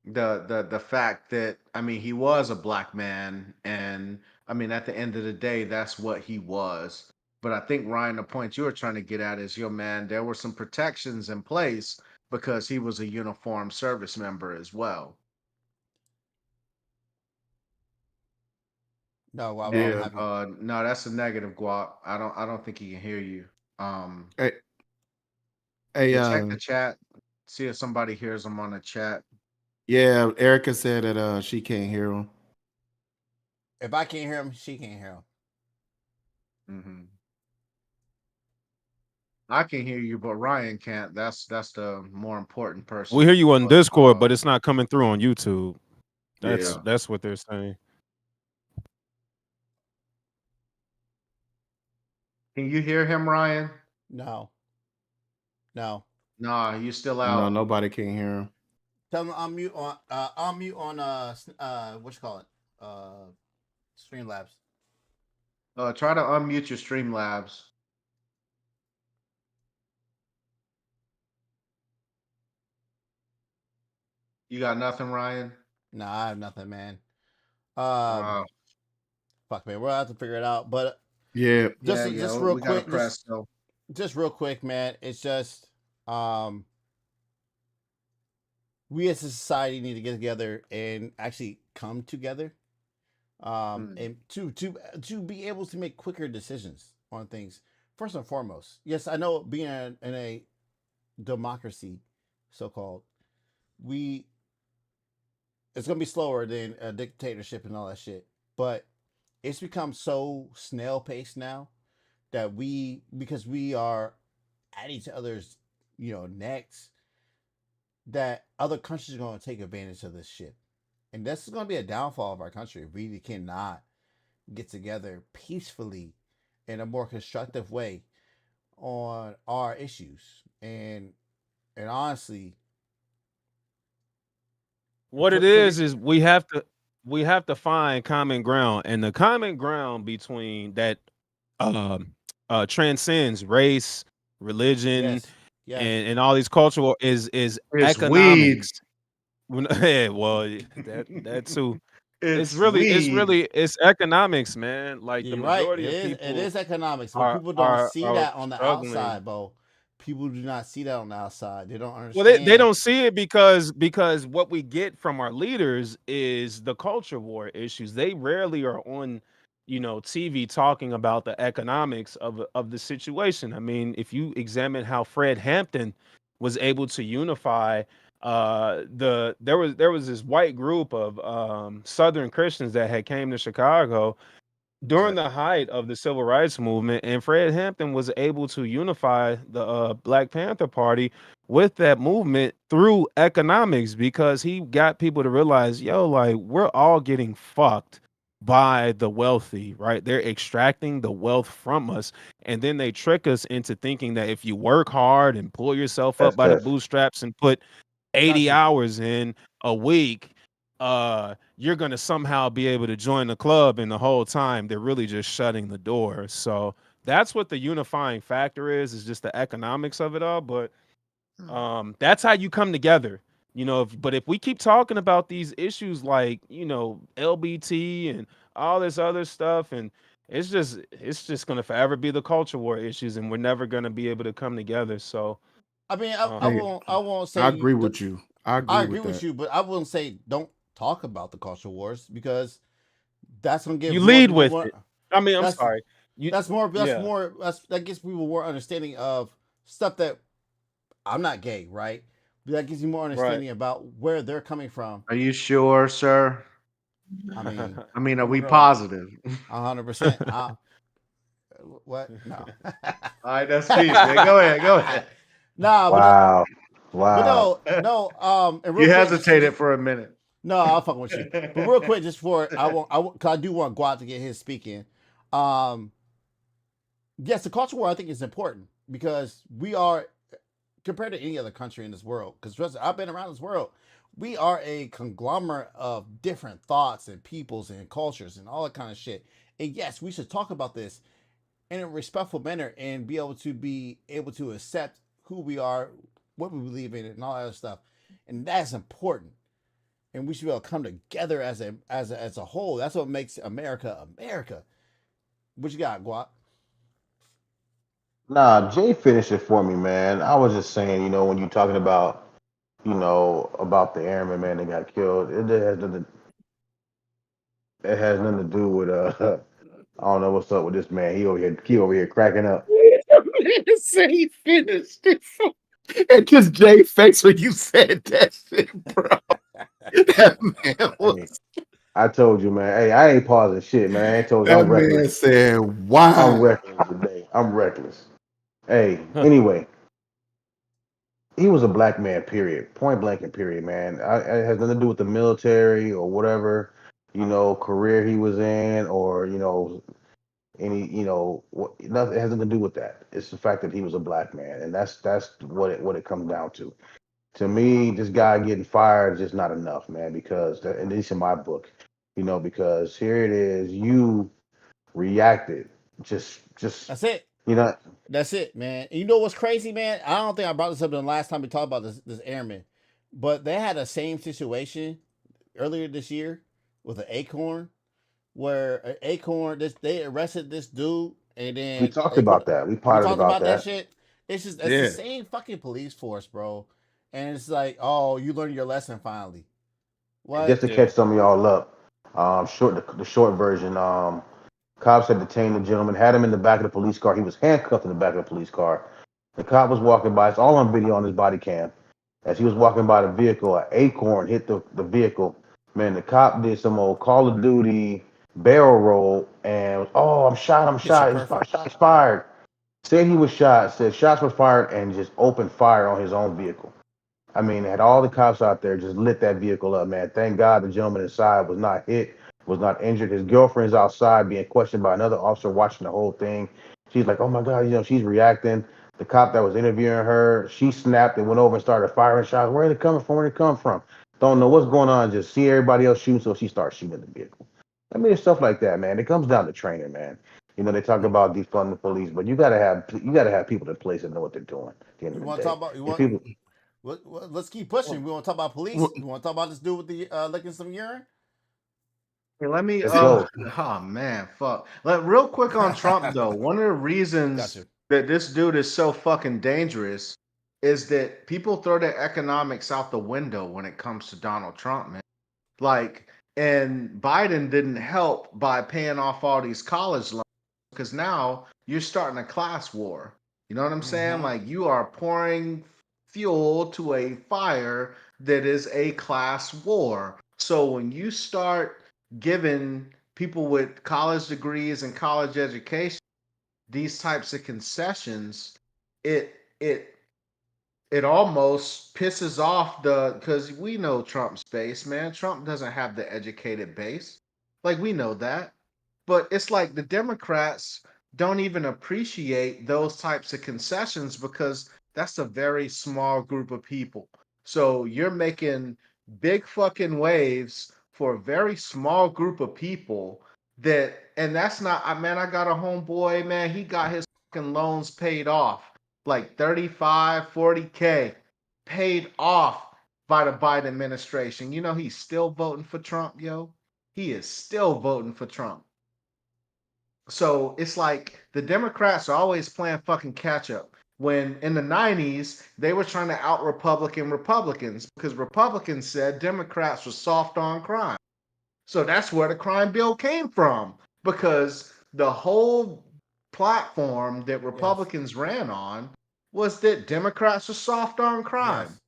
the fact that, I mean, he was a black man, and I mean, at the end of the day, that's what he was. But I think, Ryan, the point you were trying to get at is, yo, man, there were some protections in place because he was a uniformed service member as well. No, I don't And Yeah. have you. no, that's a negative, Guap. I don't think he can hear you. Hey, hey, Yeah, check the chat. See if somebody hears him on the chat. yeah, Erica said that she can't hear him. If I can't hear him, she can't hear him. Hmm. I can hear you, but Ryan can't. That's the more important We hear person. you on But Discord, but it's not coming through on YouTube. That's Yeah. yeah. that's what they're saying. Can you hear him, Ryan? No, no. Nah, you still No, out. nobody can hear him. Tell him unmute on what you call it, Streamlabs. Try to unmute your Streamlabs. You got nothing, Ryan? Nah, I have nothing, man. Um, Uh, fuck, man. We'll have to figure it out. But Yeah. just yeah, yeah. just real We got to quick, press though. just real quick, man. It's just um we as a society need to get together and actually come together, Mm, and to be able to make quicker decisions on things. First and foremost, yes, I know being in a democracy, so called, we it's gonna be slower than a dictatorship and all that shit. But it's become so snail paced now that because we are at each other's necks, that other countries are going to take advantage of this shit. And this is going to be a downfall of our country if we cannot get together peacefully in a more constructive way on our issues. And honestly, What it for is we have to find common ground, and the common ground between that um transcends race, religion, yes, yes, and all these cultural is it's weed. economics. Yeah, well, that too. It's It's really it's weed. really it's economics, man. Like the you're right. It majority of is. It people is economics, but are people don't are see are that on the struggling. outside, bro. People do not see that on the outside. They don't Well, they understand. don't see it because what we get from our leaders is the culture war issues. They rarely are on, TV talking about the economics of the situation. I mean, if you examine how Fred Hampton was able to unify there was this white group of Southern Christians that had came to Chicago during Right. the height of the civil rights movement, and Fred Hampton was able to unify the Black Panther Party with that movement through economics because he got people to realize, yo, like we're all getting fucked. by the wealthy, right? They're extracting the wealth from us, and then they trick us into thinking that if you work hard and pull yourself up by the That's bootstraps and put Got 80 you. hours in a week, you're gonna somehow be able to join the club, and the whole time they're really just shutting the door. So that's what the unifying factor is just the economics of it all. But that's how you come together, but if we keep talking about these issues like, LBT and all this other stuff, and it's just going to forever be the culture war issues, and we're never going to be able to come together. So I mean, I um Hey, won't. I won't say I agree with you. I I agree agree with with that. you, but I wouldn't say don't talk about the culture wars because that's gonna you give more lead people with more. it. I mean, I'm That's sorry. You that's more. That's Yeah. more. That gives people more understanding of stuff that I'm not gay, right? But that gives you more Right. understanding about where they're coming from. Are you sure, sir? I mean, I mean, are who we knows? positive? 100%. What? No. All right, that's peace, man. Go ahead, go ahead. Nah, but no, wow, but wow. no, no. And real You quick, just hesitated for a minute. no, I'll fuck with you. But real quick, just for cause I do want Guat to get his speaking. Um, yes, the culture war I think is important because we are compared to any other country in this world. Because I've been around this world, we are a conglomerate of different thoughts and peoples and cultures and all that kind of shit. And yes, we should talk about this in a respectful manner and be able to accept who we are, what we believe in, and all that other stuff. And that's important. And we should be able to come together as a whole. That's what makes America America. What you got, Guap? Nah, Jay finished it for me, man. I was just saying, when you're talking about, about the airman, man, that got killed, it has nothing to do with I don't know what's up with this man. He over here cracking up. Man said he finished it. And just Jay face when you said that shit, bro. That man Hey, was I told you, man. Hey, I ain't pausing shit, man. I told you that I'm man reckless. said, I'm wow. reckless today. I'm reckless. Hey, anyway, he was a black man, period. Point blank and period, man. It has nothing to do with the military or whatever, career he was in or, any, nothing. It has nothing to do with that. It's the fact that he was a black man. And that's what it comes down to. To me, this guy getting fired is just not enough, man, because, at least in my book, because here it is, you reacted. Just, That's it. you know, That's it, man. And you know what's crazy, man? I don't think I brought this up the last time we talked about this airman, but they had the same situation earlier this year with an acorn, where an acorn they arrested this dude, and we then talked they about put that. We we potted talked about about that that. shit. It's just that's the Yeah. same fucking police force, bro. And it's like, oh, you learned your lesson finally. And just What? to Yeah. catch some of y'all up, the short version, cops had detained the gentleman, had him in the back of the police car. He was handcuffed in the back of the police car. The cop was walking by. It's all on video on his body cam. As he was walking by the vehicle, an acorn hit the vehicle. Man, the cop did some old Call of Duty barrel roll and, oh, I'm shot, I'm Hit shit shot. perfect. Shots fired. Said he was shot, said shots were fired, and just opened fire on his own vehicle. I mean, had all the cops out there just lit that vehicle up, man. Thank God the gentleman inside was not hit, was not injured. His girlfriend's outside being questioned by another officer watching the whole thing. She's like, oh my God, she's reacting. The cop that was interviewing her, she snapped and went over and started firing shots. Where are they coming from? Where they come from? Don't know what's going on. Just see everybody else shooting, so she starts shooting at the vehicle. I mean, it's stuff like that, man. It comes down to training, man. They talk about defunding the police, but you gotta have people in place that know what they're doing at the end You of the want to talk day. about you And want? people, Let's keep pushing. We want to talk about police. We want to talk about this dude with the licking some urine. Hey, let me let's go. oh man, fuck. Real quick on Trump though. One of the reasons Gotcha. that this dude is so fucking dangerous is that people throw their economics out the window when it comes to Donald Trump, man. Like, and Biden didn't help by paying off all these college loans because now you're starting a class war. You know what I'm saying? Mm-hmm. Like, you are pouring fuel to a fire that is a class war. So when you start giving people with college degrees and college education these types of concessions, it it it almost pisses off the because we know Trump's base, man. Trump doesn't have the educated base. Like we know that. But it's like the Democrats don't even appreciate those types of concessions because that's a very small group of people. So you're making big fucking waves for a very small group of people that, and that's not, man, I got a homeboy, man, he got his fucking loans paid off like 35, 40K paid off by the Biden administration. You know, he's still voting for Trump, yo. He is still voting for Trump. So it's like the Democrats are always playing fucking catch up. When in the 90s, they were trying to out Republican Republicans because Republicans said Democrats were soft on crime. So that's where the crime bill came from because the whole platform that Yes. Republicans ran on was that Democrats are soft on crime. Yes.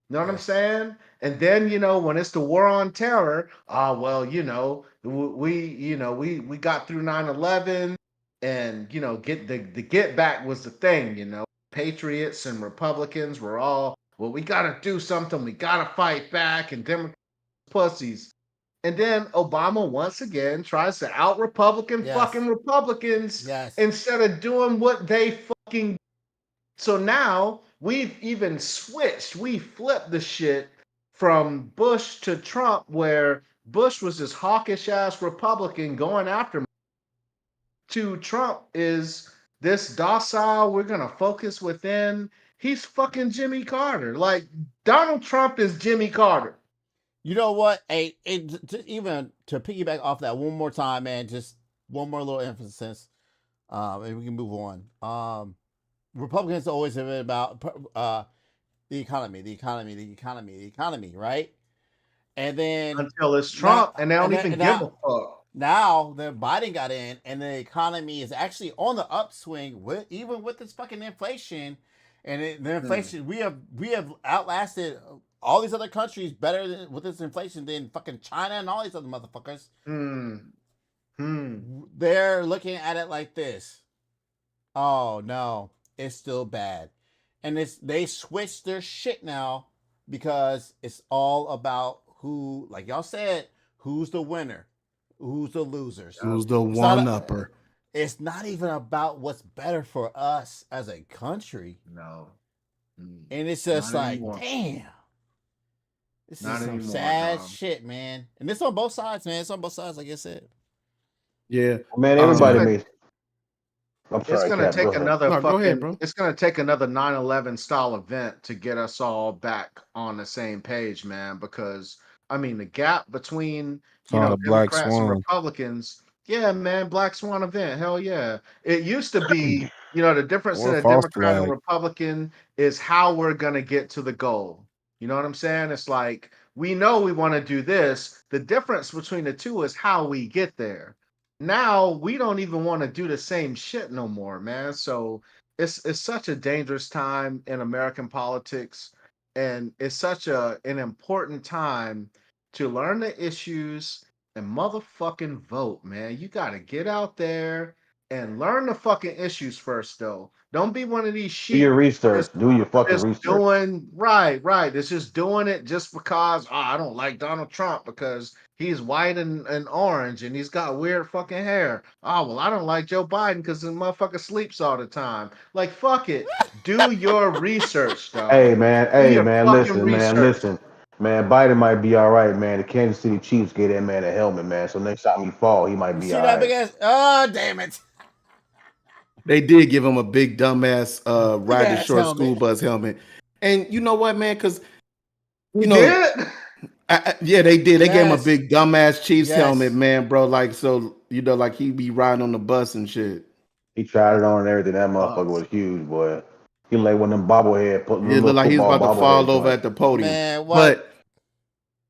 You know what I'm Yes. saying? And then, when it's the war on terror, well, we got through 9/11 and, get the get back was the thing. Patriots and Republicans were all, well, we got to do something. We got to fight back and Democrats pussies. And then Obama once again tries to out Republican Yes. fucking Republicans Yes. instead of doing what they fucking. So now we've even switched. We flipped the shit from Bush to Trump, where Bush was this hawkish ass Republican going after me, to Trump is this docile, we're going to focus within. He's fucking Jimmy Carter. Like, Donald Trump is Jimmy Carter. You know what? Even to piggyback off that one more time, man, just one more little emphasis, and we can move on. Republicans always have been about the economy, the economy, the economy, the economy, right? And then Until it's now, Trump, and they don't even give a fuck. now the Biden got in, and the economy is actually on the upswing even with this fucking inflation, and the inflation we have outlasted all these other countries better with this inflation than fucking China and all these other motherfuckers. They're looking at it like this. Oh no, it's still bad, and they switched their shit now because it's all about who, like y'all said, who's the winner, who's the losers. Who's the It's not. one upper? It's not even about what's better for us as a country, No. and it's just Not like, anymore. damn, this Not is some anymore, sad dog. shit, man. And it's on both sides, man. It's on both sides, like I said. Yeah, Man, It's everybody gonna makes. I'm it's sorry, gonna Cap. Go take ahead. another no, go ahead, fucking bro. it's gonna take another 9/11 style event to get us all back on the same page, man. Because I mean the gap between, Called a black Democrats and swan. Republicans, yeah, man, Black Swan event, hell yeah. It used to be, the difference in Or a false Democrat and flag. Republican is how we're gonna get to the goal. You know what I'm saying? It's like we know we want to do this. The difference between the two is how we get there. Now we don't even want to do the same shit no more, man. So it's such a dangerous time in American politics, and it's such an important time to learn the issues and motherfucking vote, man. You got to get out there and learn the fucking issues first, though. Don't be one of these Do your sheep research. that's Do your fucking just research. doing right. It's just doing it just because I don't like Donald Trump because he's white and orange and he's got weird fucking hair. Oh well, I don't like Joe Biden because the motherfucker sleeps all the time. Like fuck it. Do your research, dog. Do Hey your man, fucking listen, man, research. listen, man. Biden might be all right, man. The Kansas City Chiefs gave that man a helmet, man. So next time he fall, he might You be see all that big right. ass? Oh, damn it! They did give him a big dumbass Big ride the ass short school helmet. bus helmet. And you know what, man? Because You you know, did? yeah, they did. They gave him a Yes, big dumbass Chiefs helmet, yes. man, bro. Like so, like he be riding on the bus and shit. He tried it on and everything. That motherfucker Bus. was huge, boy. He like one of them bobblehead, put It little looked like he was football about to bobblehead fall over joints. at the podium. Man, what? But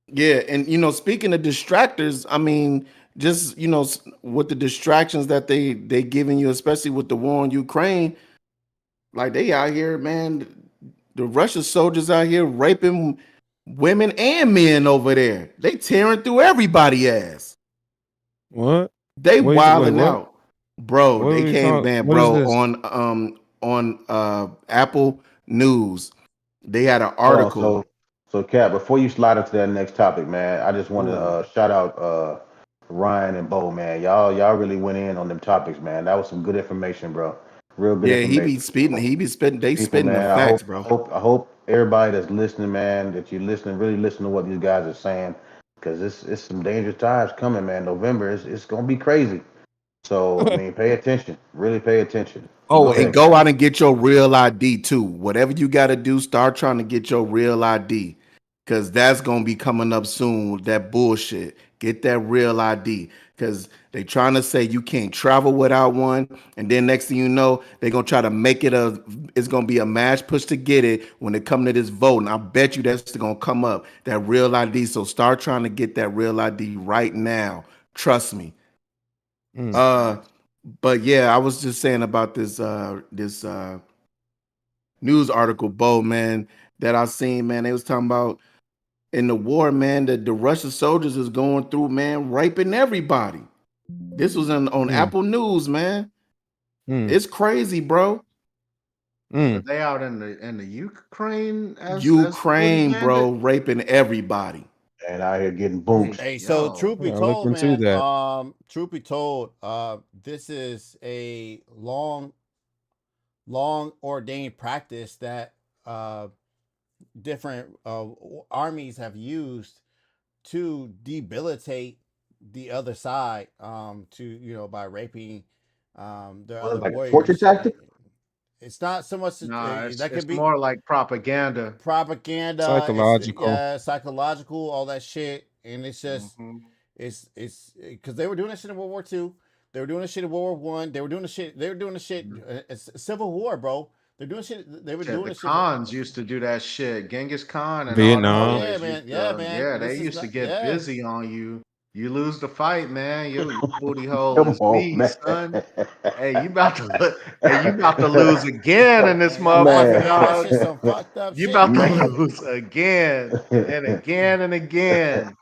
yeah, and speaking of distractors, I mean, just with the distractions that they giving you, especially with the war in Ukraine, like they out here, man. The Russian soldiers out here raping women and men over there. They tearing through everybody ass. What? They Wait, wilding what? out, bro. What are They we came, talking? man, What is bro, this? on Apple News. They had an Hold on, article. so Cap, before you slide into that next topic, man, I just want to Ooh, shout out Ryan and Bo, man. Y'all really went in on them topics, man. That was some good information, bro. Real good Yeah, he be information. spitting. He be spitting. They People, spitting the man. facts, bro. I hope everybody that's listening, man, that you listening, really listen to what these guys are saying, because it's some dangerous times coming, man. November is it's gonna be crazy. So I mean, pay attention. Really pay attention. But Oh, go and ahead, go guys. out and get your real ID too. Whatever you got to do, start trying to get your real ID because that's going to be coming up soon. That bullshit. Get that real ID because they trying to say you can't travel without one. And then next thing you know, they're going to try to make it it's going to be a mash push to get it when it come to this vote. And I bet you that's going to come up, that real ID. So start trying to get that real ID right now. Trust me. Mm. Uh, but yeah, I was just saying about this news article, Bo, man, that I seen, man. They was talking about in the war, man, that the Russian soldiers is going through, man, raping everybody. This was on Mm. Apple News, man. Mm. It's crazy, bro. Are Mm. they out in the Ukraine as fully Ukraine, bro, bandit? raping everybody. And out here getting Hey, bonked. Hey, so yo. truth I be gotta look told, into man, that. truth be told, this is a long ordained practice that uh different armies have used to debilitate the other side, to by raping their What is it, other like a torture warriors. tactic? It's not so much Nah, that could it's be more like propaganda. propaganda. It's Psychological. psychological, all that shit, and it's just Hmm. it's because they were doing that shit in World War II. They were doing this shit in World War One. They were doing the shit. They were doing the shit. It's Civil War, bro. They're doing shit. They were Shit, doing the the shit for. Khans used to do that shit. Genghis Khan and all them Oh Vietnam. yeah, boys man. used Yeah, to, man. yeah, they This is used to not. get Yeah. busy on you. You lose the fight, man. Your booty hole Come is on, me, man. son. Hey, you about to hey, you about to lose again in this Man, y'all laughing motherfucker, now. That dog. shit's some fucked up You shit, about to man. Man. lose again and again.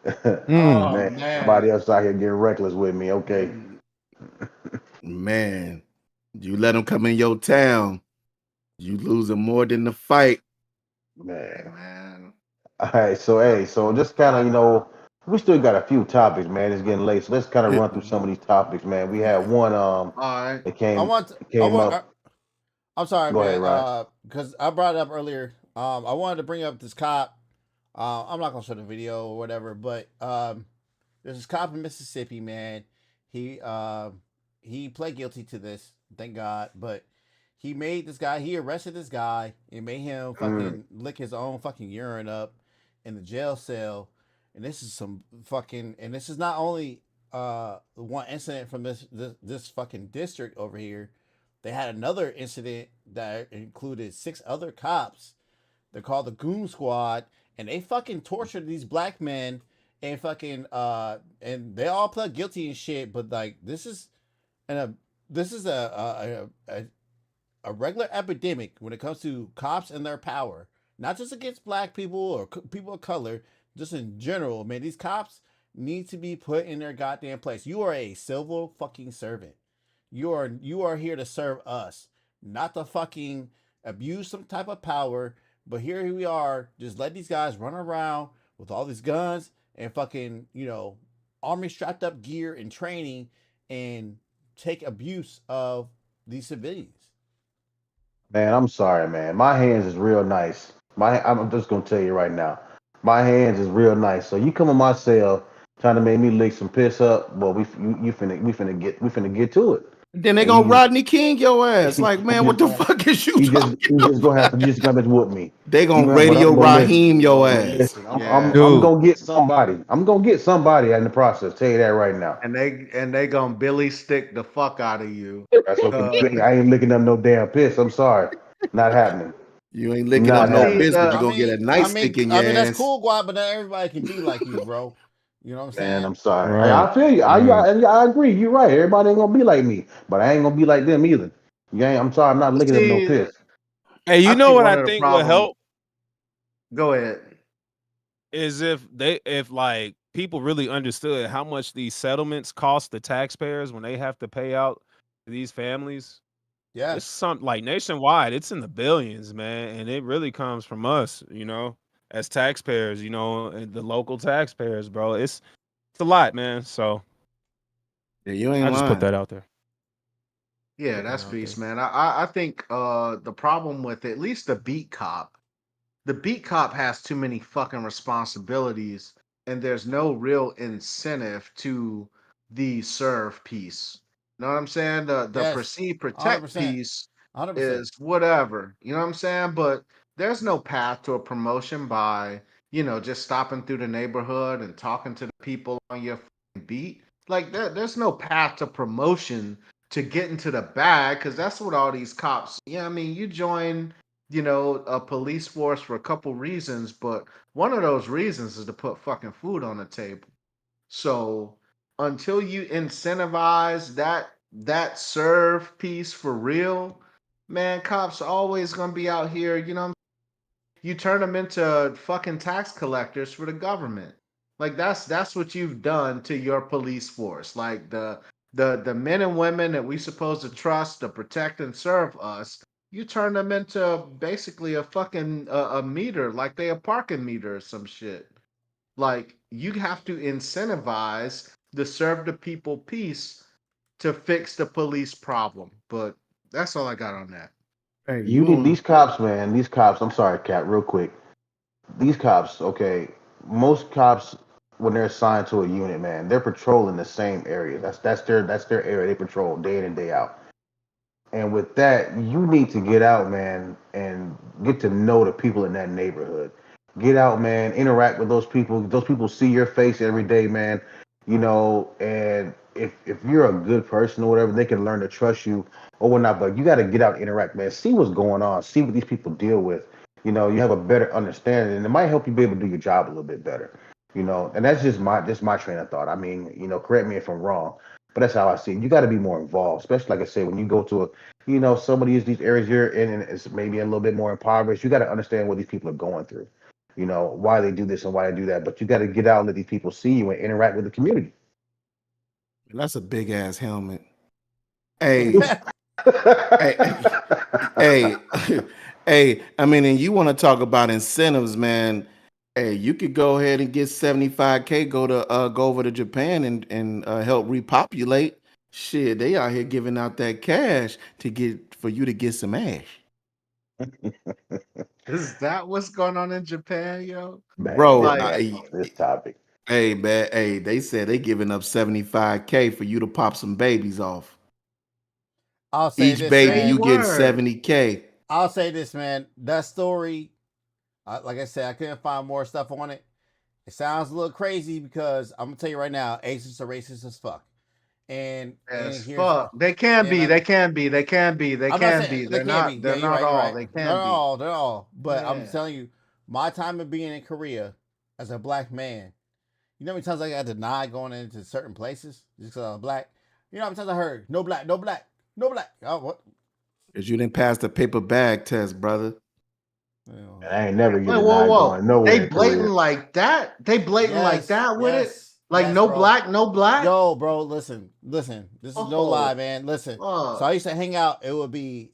Mm. Oh Man, somebody man. else out here getting reckless with me. Okay. Man, you let them come in your town, you losing more than the fight. Hey Man. man. All right. So, hey, so just kind of, we still got a few topics, man. It's getting late. So let's kind of run through some of these topics, man. We had one All right. that I came want. that I came want. up. I'm sorry, Go ahead, man. Ryan. Because I brought it up earlier. I wanted to bring up this cop. I'm not gonna show the video or whatever, but there's this cop in Mississippi, man. He he pled guilty to this, thank God. But he made this guy. He arrested this guy and made him Mm. fucking lick his own fucking urine up in the jail cell. And this is some fucking. And this is not only one incident from this fucking district over here. They had another incident that included 6 other cops. They're called the Goon Squad, and they fucking tortured these black men and fucking and they all pled guilty and shit. But like and a this is a regular epidemic when it comes to cops and their power, not just against black people or people of color, just in general. Man, these cops need to be put in their goddamn place. You are a civil fucking servant. You are here to serve us, not to fucking abuse some type of power. But here we are, just let these guys run around with all these guns and fucking army strapped up gear and training and take abuse of these civilians. Man, I'm sorry, man. My hands is real nice. I'm just gonna tell you right now. My hands is real nice. So you come in my cell trying to make me lick some piss up, well, we finna get to it. Then they And gonna you Rodney King your ass. just Like, you man, what just the gonna fuck is you talking you just about? gonna have to whoop me. They gonna radio But listen, Raheem your but ass. listen, Yeah. I'm Dude. gonna get somebody. I'm gonna get somebody in the process. Tell you that right now. And they gonna Billy stick the fuck out of you. That's okay. Uh, I ain't licking up no damn piss. I'm sorry. Not happening. You ain't licking up Not but no see happening. piss, but the you I gonna get a mean, I nightstick mean, in I your mean that's ass. cool, Guap, but not everybody can be like you, bro. You know what I'm Man, saying? I'm sorry. Right. I feel you. Right. I agree. You're right. Everybody ain't gonna be like me, but I ain't gonna be like them either. I'm sorry. I'm not licking up no see. piss. Hey, I you know think what one I of the think would problems. help Go ahead. is if like people really understood how much these settlements cost the taxpayers when they have to pay out to these families. It's Yes. some like nationwide, it's in the billions, man, and it really comes from us, as taxpayers, and the local taxpayers, bro. It's a lot, man. So Yeah, you I ain't just put lying. that out there. Yeah, Put that that's out beast, there. man. I think the problem with at least the beat cop has too many fucking responsibilities, and there's no real incentive to the serve piece. Know what I'm saying? The Yes, perceive hundred protect percent, piece 100%. is whatever. You know what I'm saying? But there's no path to a promotion by, just stopping through the neighborhood and talking to the people on your fucking beat. Like there's no path to promotion to get into the bag, because that's what all these cops. Yeah, I mean, you join, a police force for a couple reasons, but one of those reasons is to put fucking food on the table. So until you incentivize that serve piece for real, man, cops are always gonna be out here. You turn them into fucking tax collectors for the government. Like that's what you've done to your police force. Like the men and women that we supposed to trust to protect and serve us, you turn them into basically a fucking a meter, like they a parking meter or some shit. Like you have to incentivize the serve the people piece to fix the police problem. But that's all I got on that. Hey, You you need on? these cops, man. These cops. I'm sorry, Cat. Real quick. These cops. Okay. Most cops, when they're assigned to a unit, man, they're patrolling the same area. That's their area. They patrol day in and day out. And with that, you need to get out, man, and get to know the people in that neighborhood. Get out, man, interact with those people. Those people see your face every day, man. And if you're a good person or whatever, they can learn to trust you or whatnot. But you got to get out and interact, man. See what's going on. See what these people deal with. You have a better understanding, and it might help you be able to do your job a little bit better. And that's just my train of thought. I mean, correct me if I'm wrong, but that's how I see it. You got to be more involved, especially like I said, when you go to some of these areas you're in, and it's maybe a little bit more impoverished. You got to understand what these people are going through. Why they do this and why they do that. But you got to get out and let these people see you and interact with the community. That's a big ass helmet. Hey, hey, hey, hey. I mean, and you want to talk about incentives, man? Hey, you could go ahead and get 75K. Go over to Japan and help repopulate. Shit, they out here giving out that cash to get for you to get some ash. Is that what's going on in Japan, yo? Man, Bro, get Like, back on this topic. hey, man, hey, they said they giving up 75K for you to pop some babies off. I'll say Each this, baby say you man. get word. 70K. I'll say this, man. That story, like I said, I couldn't find more stuff on it. It sounds a little crazy because I'm gonna tell you right now, Asians are racist as fuck. And As here's fuck. They can and be, they can be, they can be, they I'm not can saying be. they can't be. Yeah, They're you're not right. You're all. right. They They're can be. all. They're all. But I'm Yeah. telling you, my time of being in Korea as a black man, you know how many times I got denied going into certain places just because I'm black. You know how many times I heard no black, no black, no black. Oh, what? Because you didn't pass the paper bag test, brother. And I Oh, ain't never get Wait, whoa, denied whoa. going nowhere They in Korea. blatant like that? They blatant like yes, that with it? yes, Like yes, no bro. black, no black? Yo, bro, listen, listen. This is no lie, Oh, man. Listen. So I fuck. used to hang out. It would be.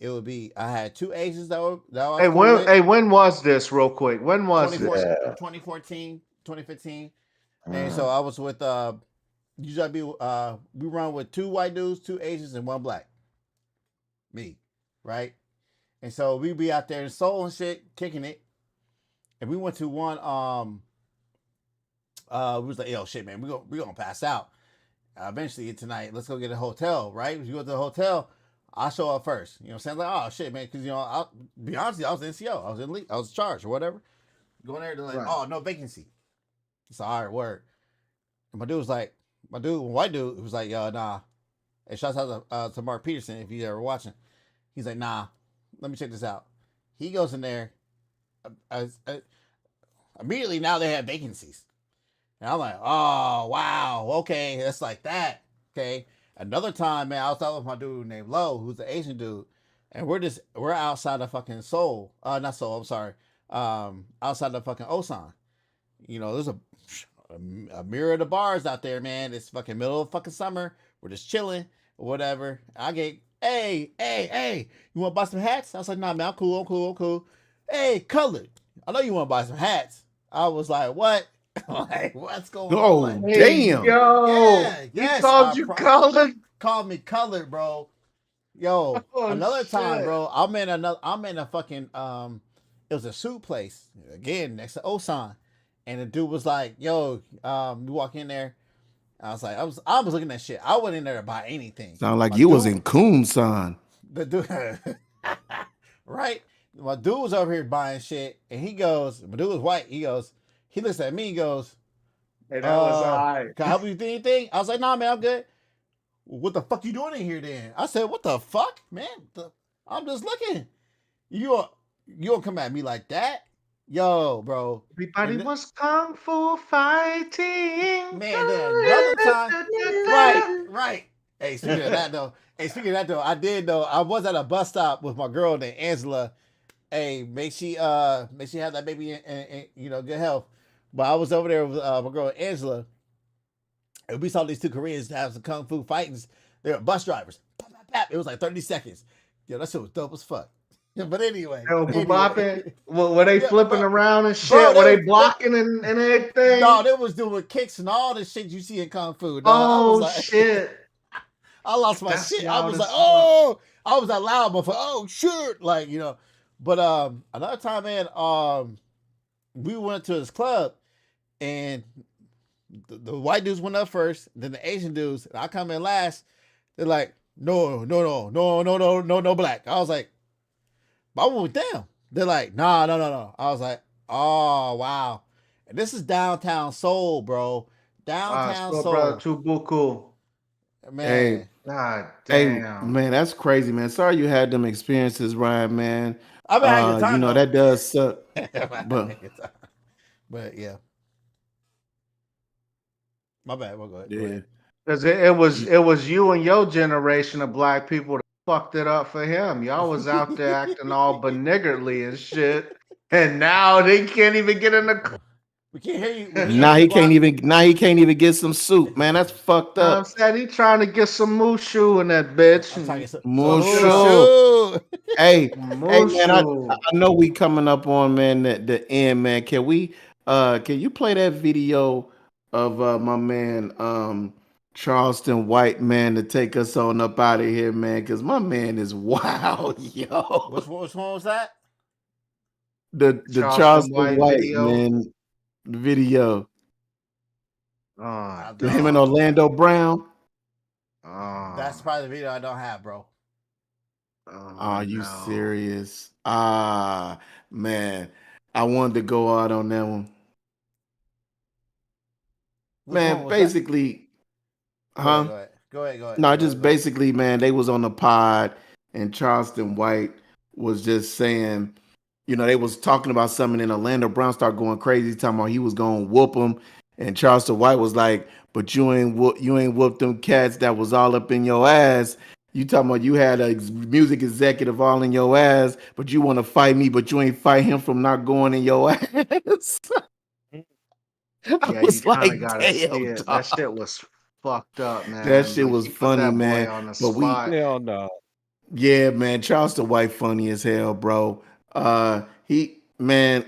I had two Asians that I was cool with. Hey, when was this real quick? When was this? Yeah. 2014, 2015. And so Mm. I was with usually we run with two white dudes, two Asians, and one black. Me. Right? And so we be out there in Seoul and shit, kicking it. And we went to one we was like, yo, shit, man, we gonna pass out. Eventually tonight, let's go get a hotel, right? When you go to the hotel, I show up first. You know what I'm saying? Like, oh shit, man, because I'll be honest, I was NCO, I was charged or whatever. Going there, they're like, Right. oh, no vacancy. It's all right, word. And my dude was like, white dude, was like, nah. And shouts out to Mark Peterson if he's ever watching. He's like, nah, let me check this out. He goes in there. Uh, uh, Immediately now they have vacancies. And I'm like, oh wow, okay, that's like that. Okay. Another time, man, I was talking with my dude named Lowe, who's the Asian dude, and we're outside of fucking Seoul. Not Seoul, I'm sorry. Outside of fucking Osan. There's a myriad of bars out there, man. It's fucking middle of fucking summer. We're just chilling or whatever. I get, hey, you want to buy some hats? I was like, nah, man, I'm cool. Hey, colored. I know you want to buy some hats. I was like, what? Like, what's going on? Oh Hey, damn! yo, Yeah, he yes, called you colored? called me colored, bro. Yo, Oh another time, shit. bro. I'm in a fucking it was a suit place again next to Osan, and the dude was like, "Yo, we walk in there." I was like, I was looking at shit. I went in there to buy anything. Sound like My you was dude, in Coonson. the dude, right? My dude was over here buying shit, and he goes, my dude was white. He looks at me, he goes, Hey, that was can I help you with anything? I was like, nah, man, I'm good. What the fuck you doing in here then? I said, what the fuck, man? I'm just looking. You you don't come at me like that, yo, bro. Everybody And was kung fu fighting. man, then another time, right, right. Hey, speaking of that though, I did though. I was at a bus stop with my girl named Angela. Hey, make she have that baby in good health. But I was over there with my girl Angela, and we saw these two Koreans have some kung fu fightings. They were bus drivers. Pap, pap, pap. It was like 30 seconds. Yo, that shit was dope as fuck. But Yo, anyway, Bopping, were they yeah, flipping but around and bro, shit? Were they blocking and everything? no, they was doing kicks and all the shit you see in kung fu. Dog, I was Oh like, shit. I lost my That's shit. I wild was like, as fuck. oh, I was that loud, but for oh shit, like But another time, man, we went to this club and the white dudes went up first, then the Asian dudes, and I come in last. They're like, no, no, no, no, no, no, no, no black. I was like, I went with them. They're like, nah, no, no, no. I was like, oh wow. And this is downtown Seoul, bro. Ah, Downtown so brother, Seoul. too buku. Hey, Man. God hey, damn. man, that's crazy, man. Sorry you had them experiences, Ryan, man. I've been having a good time though. That does suck. I've been having But a good time. But yeah. My bad. Well, go ahead. Go yeah, ahead. Cause it was y- it was you and your generation of black people that fucked it up for him. Y'all was out there acting all beniggerly and shit. And now they can't even get in the We can't hear you. We car. can't hear you, Guap. now he can't even get some soup, man. That's fucked I'm up. saying he trying to get some mushu in that bitch I'm and talking some fucked it moo up. Musho. shoo. Hey, hey, man, Mushu. I know we coming up on, man, the end, man. Can you play that video of my man Charleston White, man, to take us on up out of here, man? Cause my man is wild, yo. Which one was that? The Charleston Charleston White White, video. man, video. Oh I Him don't. and no. Orlando Brown. That's Oh, probably the video I don't have, bro. oh Are you no. serious? Ah, man. I wanted to go out on that one. Which one Man, was that? basically, Go ahead. huh? Go ahead. Go ahead. Go ahead. No, Go ahead. just Go ahead. basically, man, they was on the pod and Charleston White was just saying, they was talking about something and Orlando Brown started going crazy, talking about he was gonna whoop him. And Charleston White was like, but you ain't whooped them cats that was all up in your ass. You talking about you had a music executive all in your ass, but you want to fight me, but you ain't fight him from not going in your ass. I Yeah, you was kind of like, gotta see damn, it. That dog. shit was fucked up, That man. shit Like was he put funny, that boy man. on the But spot. Hell no. yeah, man, Charleston White funny as hell, bro. He man,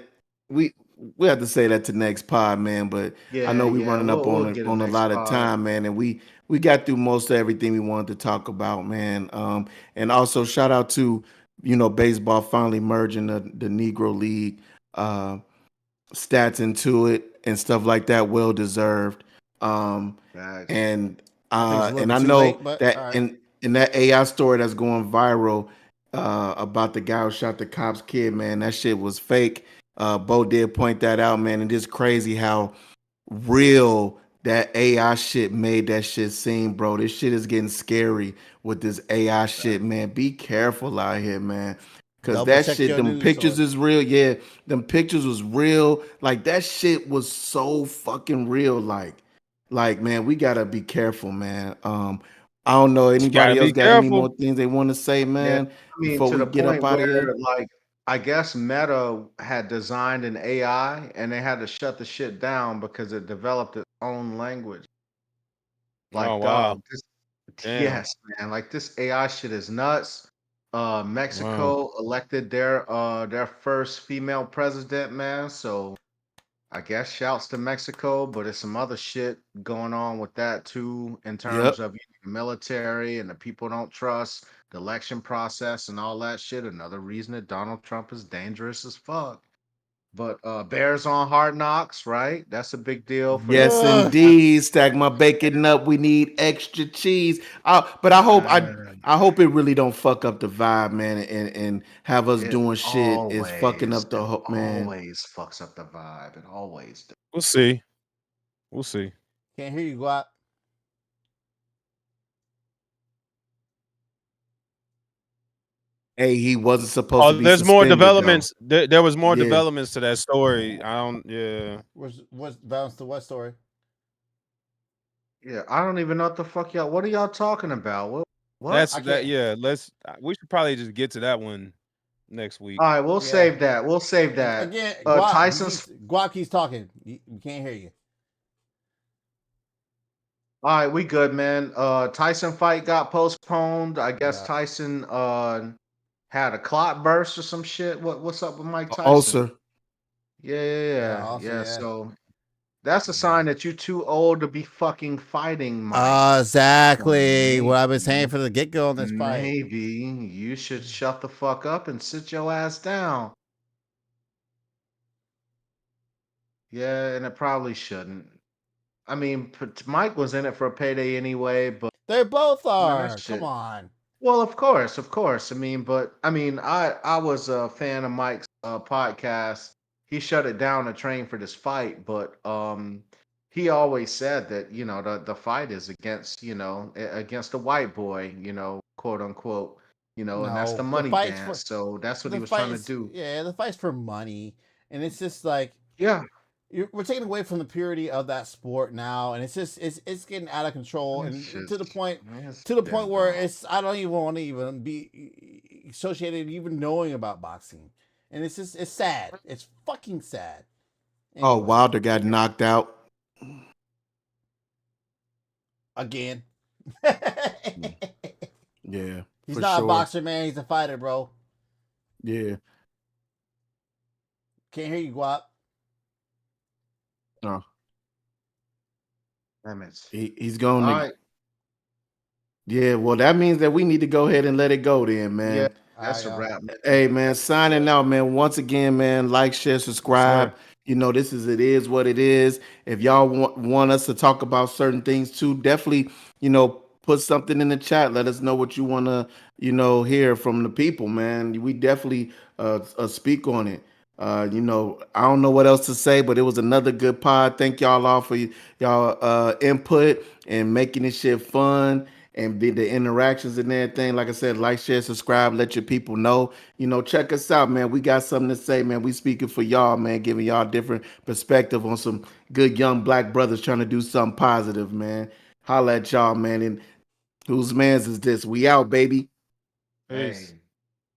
we we have to say that to next pod, man. But I Yeah, know we yeah. running up We'll get a on a next lot of pod. time, man, and we got through most of everything we wanted to talk about, man. And also shout out to baseball finally merging the Negro League uh stats into it and stuff like that. Well deserved. Um, Facts. and I think it's a little I bit too know late, but all that right. in that AI story that's going viral about the guy who shot the cop's kid, man, that shit was fake. Bo did point that out, man, and it's crazy how real that AI shit made that shit seem, bro. This shit is getting scary with this AI shit, man. Be careful out here, man. Cause Double that check shit, your them news pictures source. is real. Yeah, them pictures was real. Like that shit was so fucking real. Like, man, we gotta be careful, man. I don't know. You gotta Anybody else be got any careful. more things they want to say, Yeah. man, I mean, before to we the get up point out of here? where like I guess Meta had designed an AI and they had to shut the shit down because it developed its own language. Oh Like, wow. dog, this Damn. yes, man. Like this AI shit is nuts. Wow. Mexico elected their first female president, man. So I guess shouts to Mexico, but there's some other shit going on with that too, in terms Yep. of the military and the people don't trust the election process and all that shit. Another reason that Donald Trump is dangerous as fuck. But Bears on Hard Knocks, right? That's a big deal for the Yes, Ugh. indeed. Stack my bacon up. We need extra cheese. But I hope it really don't fuck up the vibe, man, and have us it doing shit is fucking up it the whole man. always fucks up the vibe. It always does. We'll see. We'll see. Can't hear you, Guap. Hey, he wasn't supposed Oh, to be there's more suspended though. developments. There was more Yeah. developments to that story. I don't. Yeah. What's balance to what story? Yeah, I don't even know what the fuck y'all. What are y'all talking about? What? That's I that. can't. Yeah. We should probably just get to that one next week. All right, we'll Yeah. save that. We'll save that. Again, Tyson's. Guap keeps talking. We can't hear you. All right, we good, man. Tyson fight got postponed. I guess Yeah. Tyson had a clot burst or some shit. What's up with Mike Tyson? Ulcer. Yeah. Yeah. Also, Yeah. yeah. So that's a sign that you're too old to be fucking fighting, Mike. So Exactly what I've been saying for the get go on this fight. maybe you should shut the fuck up and sit your ass down. Yeah, and it probably shouldn't. I mean, Mike was in it for a payday anyway, but They both man, that are. Come shit. on. Well, of course, of course. I was a fan of Mike's podcast. He shut it down to train for this fight, but he always said that the fight is against against a white boy, quote unquote, and that's the No, the money fight's for dance. So that's what the he was trying to fight's do. yeah, the fight's for money, and it's just like Yeah, we're taking away from the purity of that sport now, and it's getting out of control, it's and just to the damn point where wrong. I don't even want to even be associated even knowing about boxing, and it's sad. It's fucking sad. Oh, Anyway, Wilder got knocked out. again. Yeah, He's for not a sure. boxer, man. He's a fighter, bro. Yeah. Can't hear you, Guap. No, Damn it. he's All going to. right. Yeah, well, that means that we need to go ahead and let it go then, Yeah, man. that's a Yeah. wrap, man. Hey, man, signing out, man. Once again, man, like, share, Yes, subscribe. sir. It is what it is. If y'all want us to talk about certain things too, definitely, put something in the chat. Let us know what you want to, hear from the people, man. We definitely speak on it. I don't know what else to say, but it was another good pod. Thank y'all all for y'all input and making this shit fun and the interactions and everything. Like I said, like, share, subscribe, let your people know. Check us out, man. We got something to say, man. We speaking for y'all, man, giving y'all different perspective on some good young black brothers trying to do something positive, man. Holla at y'all, man. And whose man's is this? We out, baby. Peace. Hey.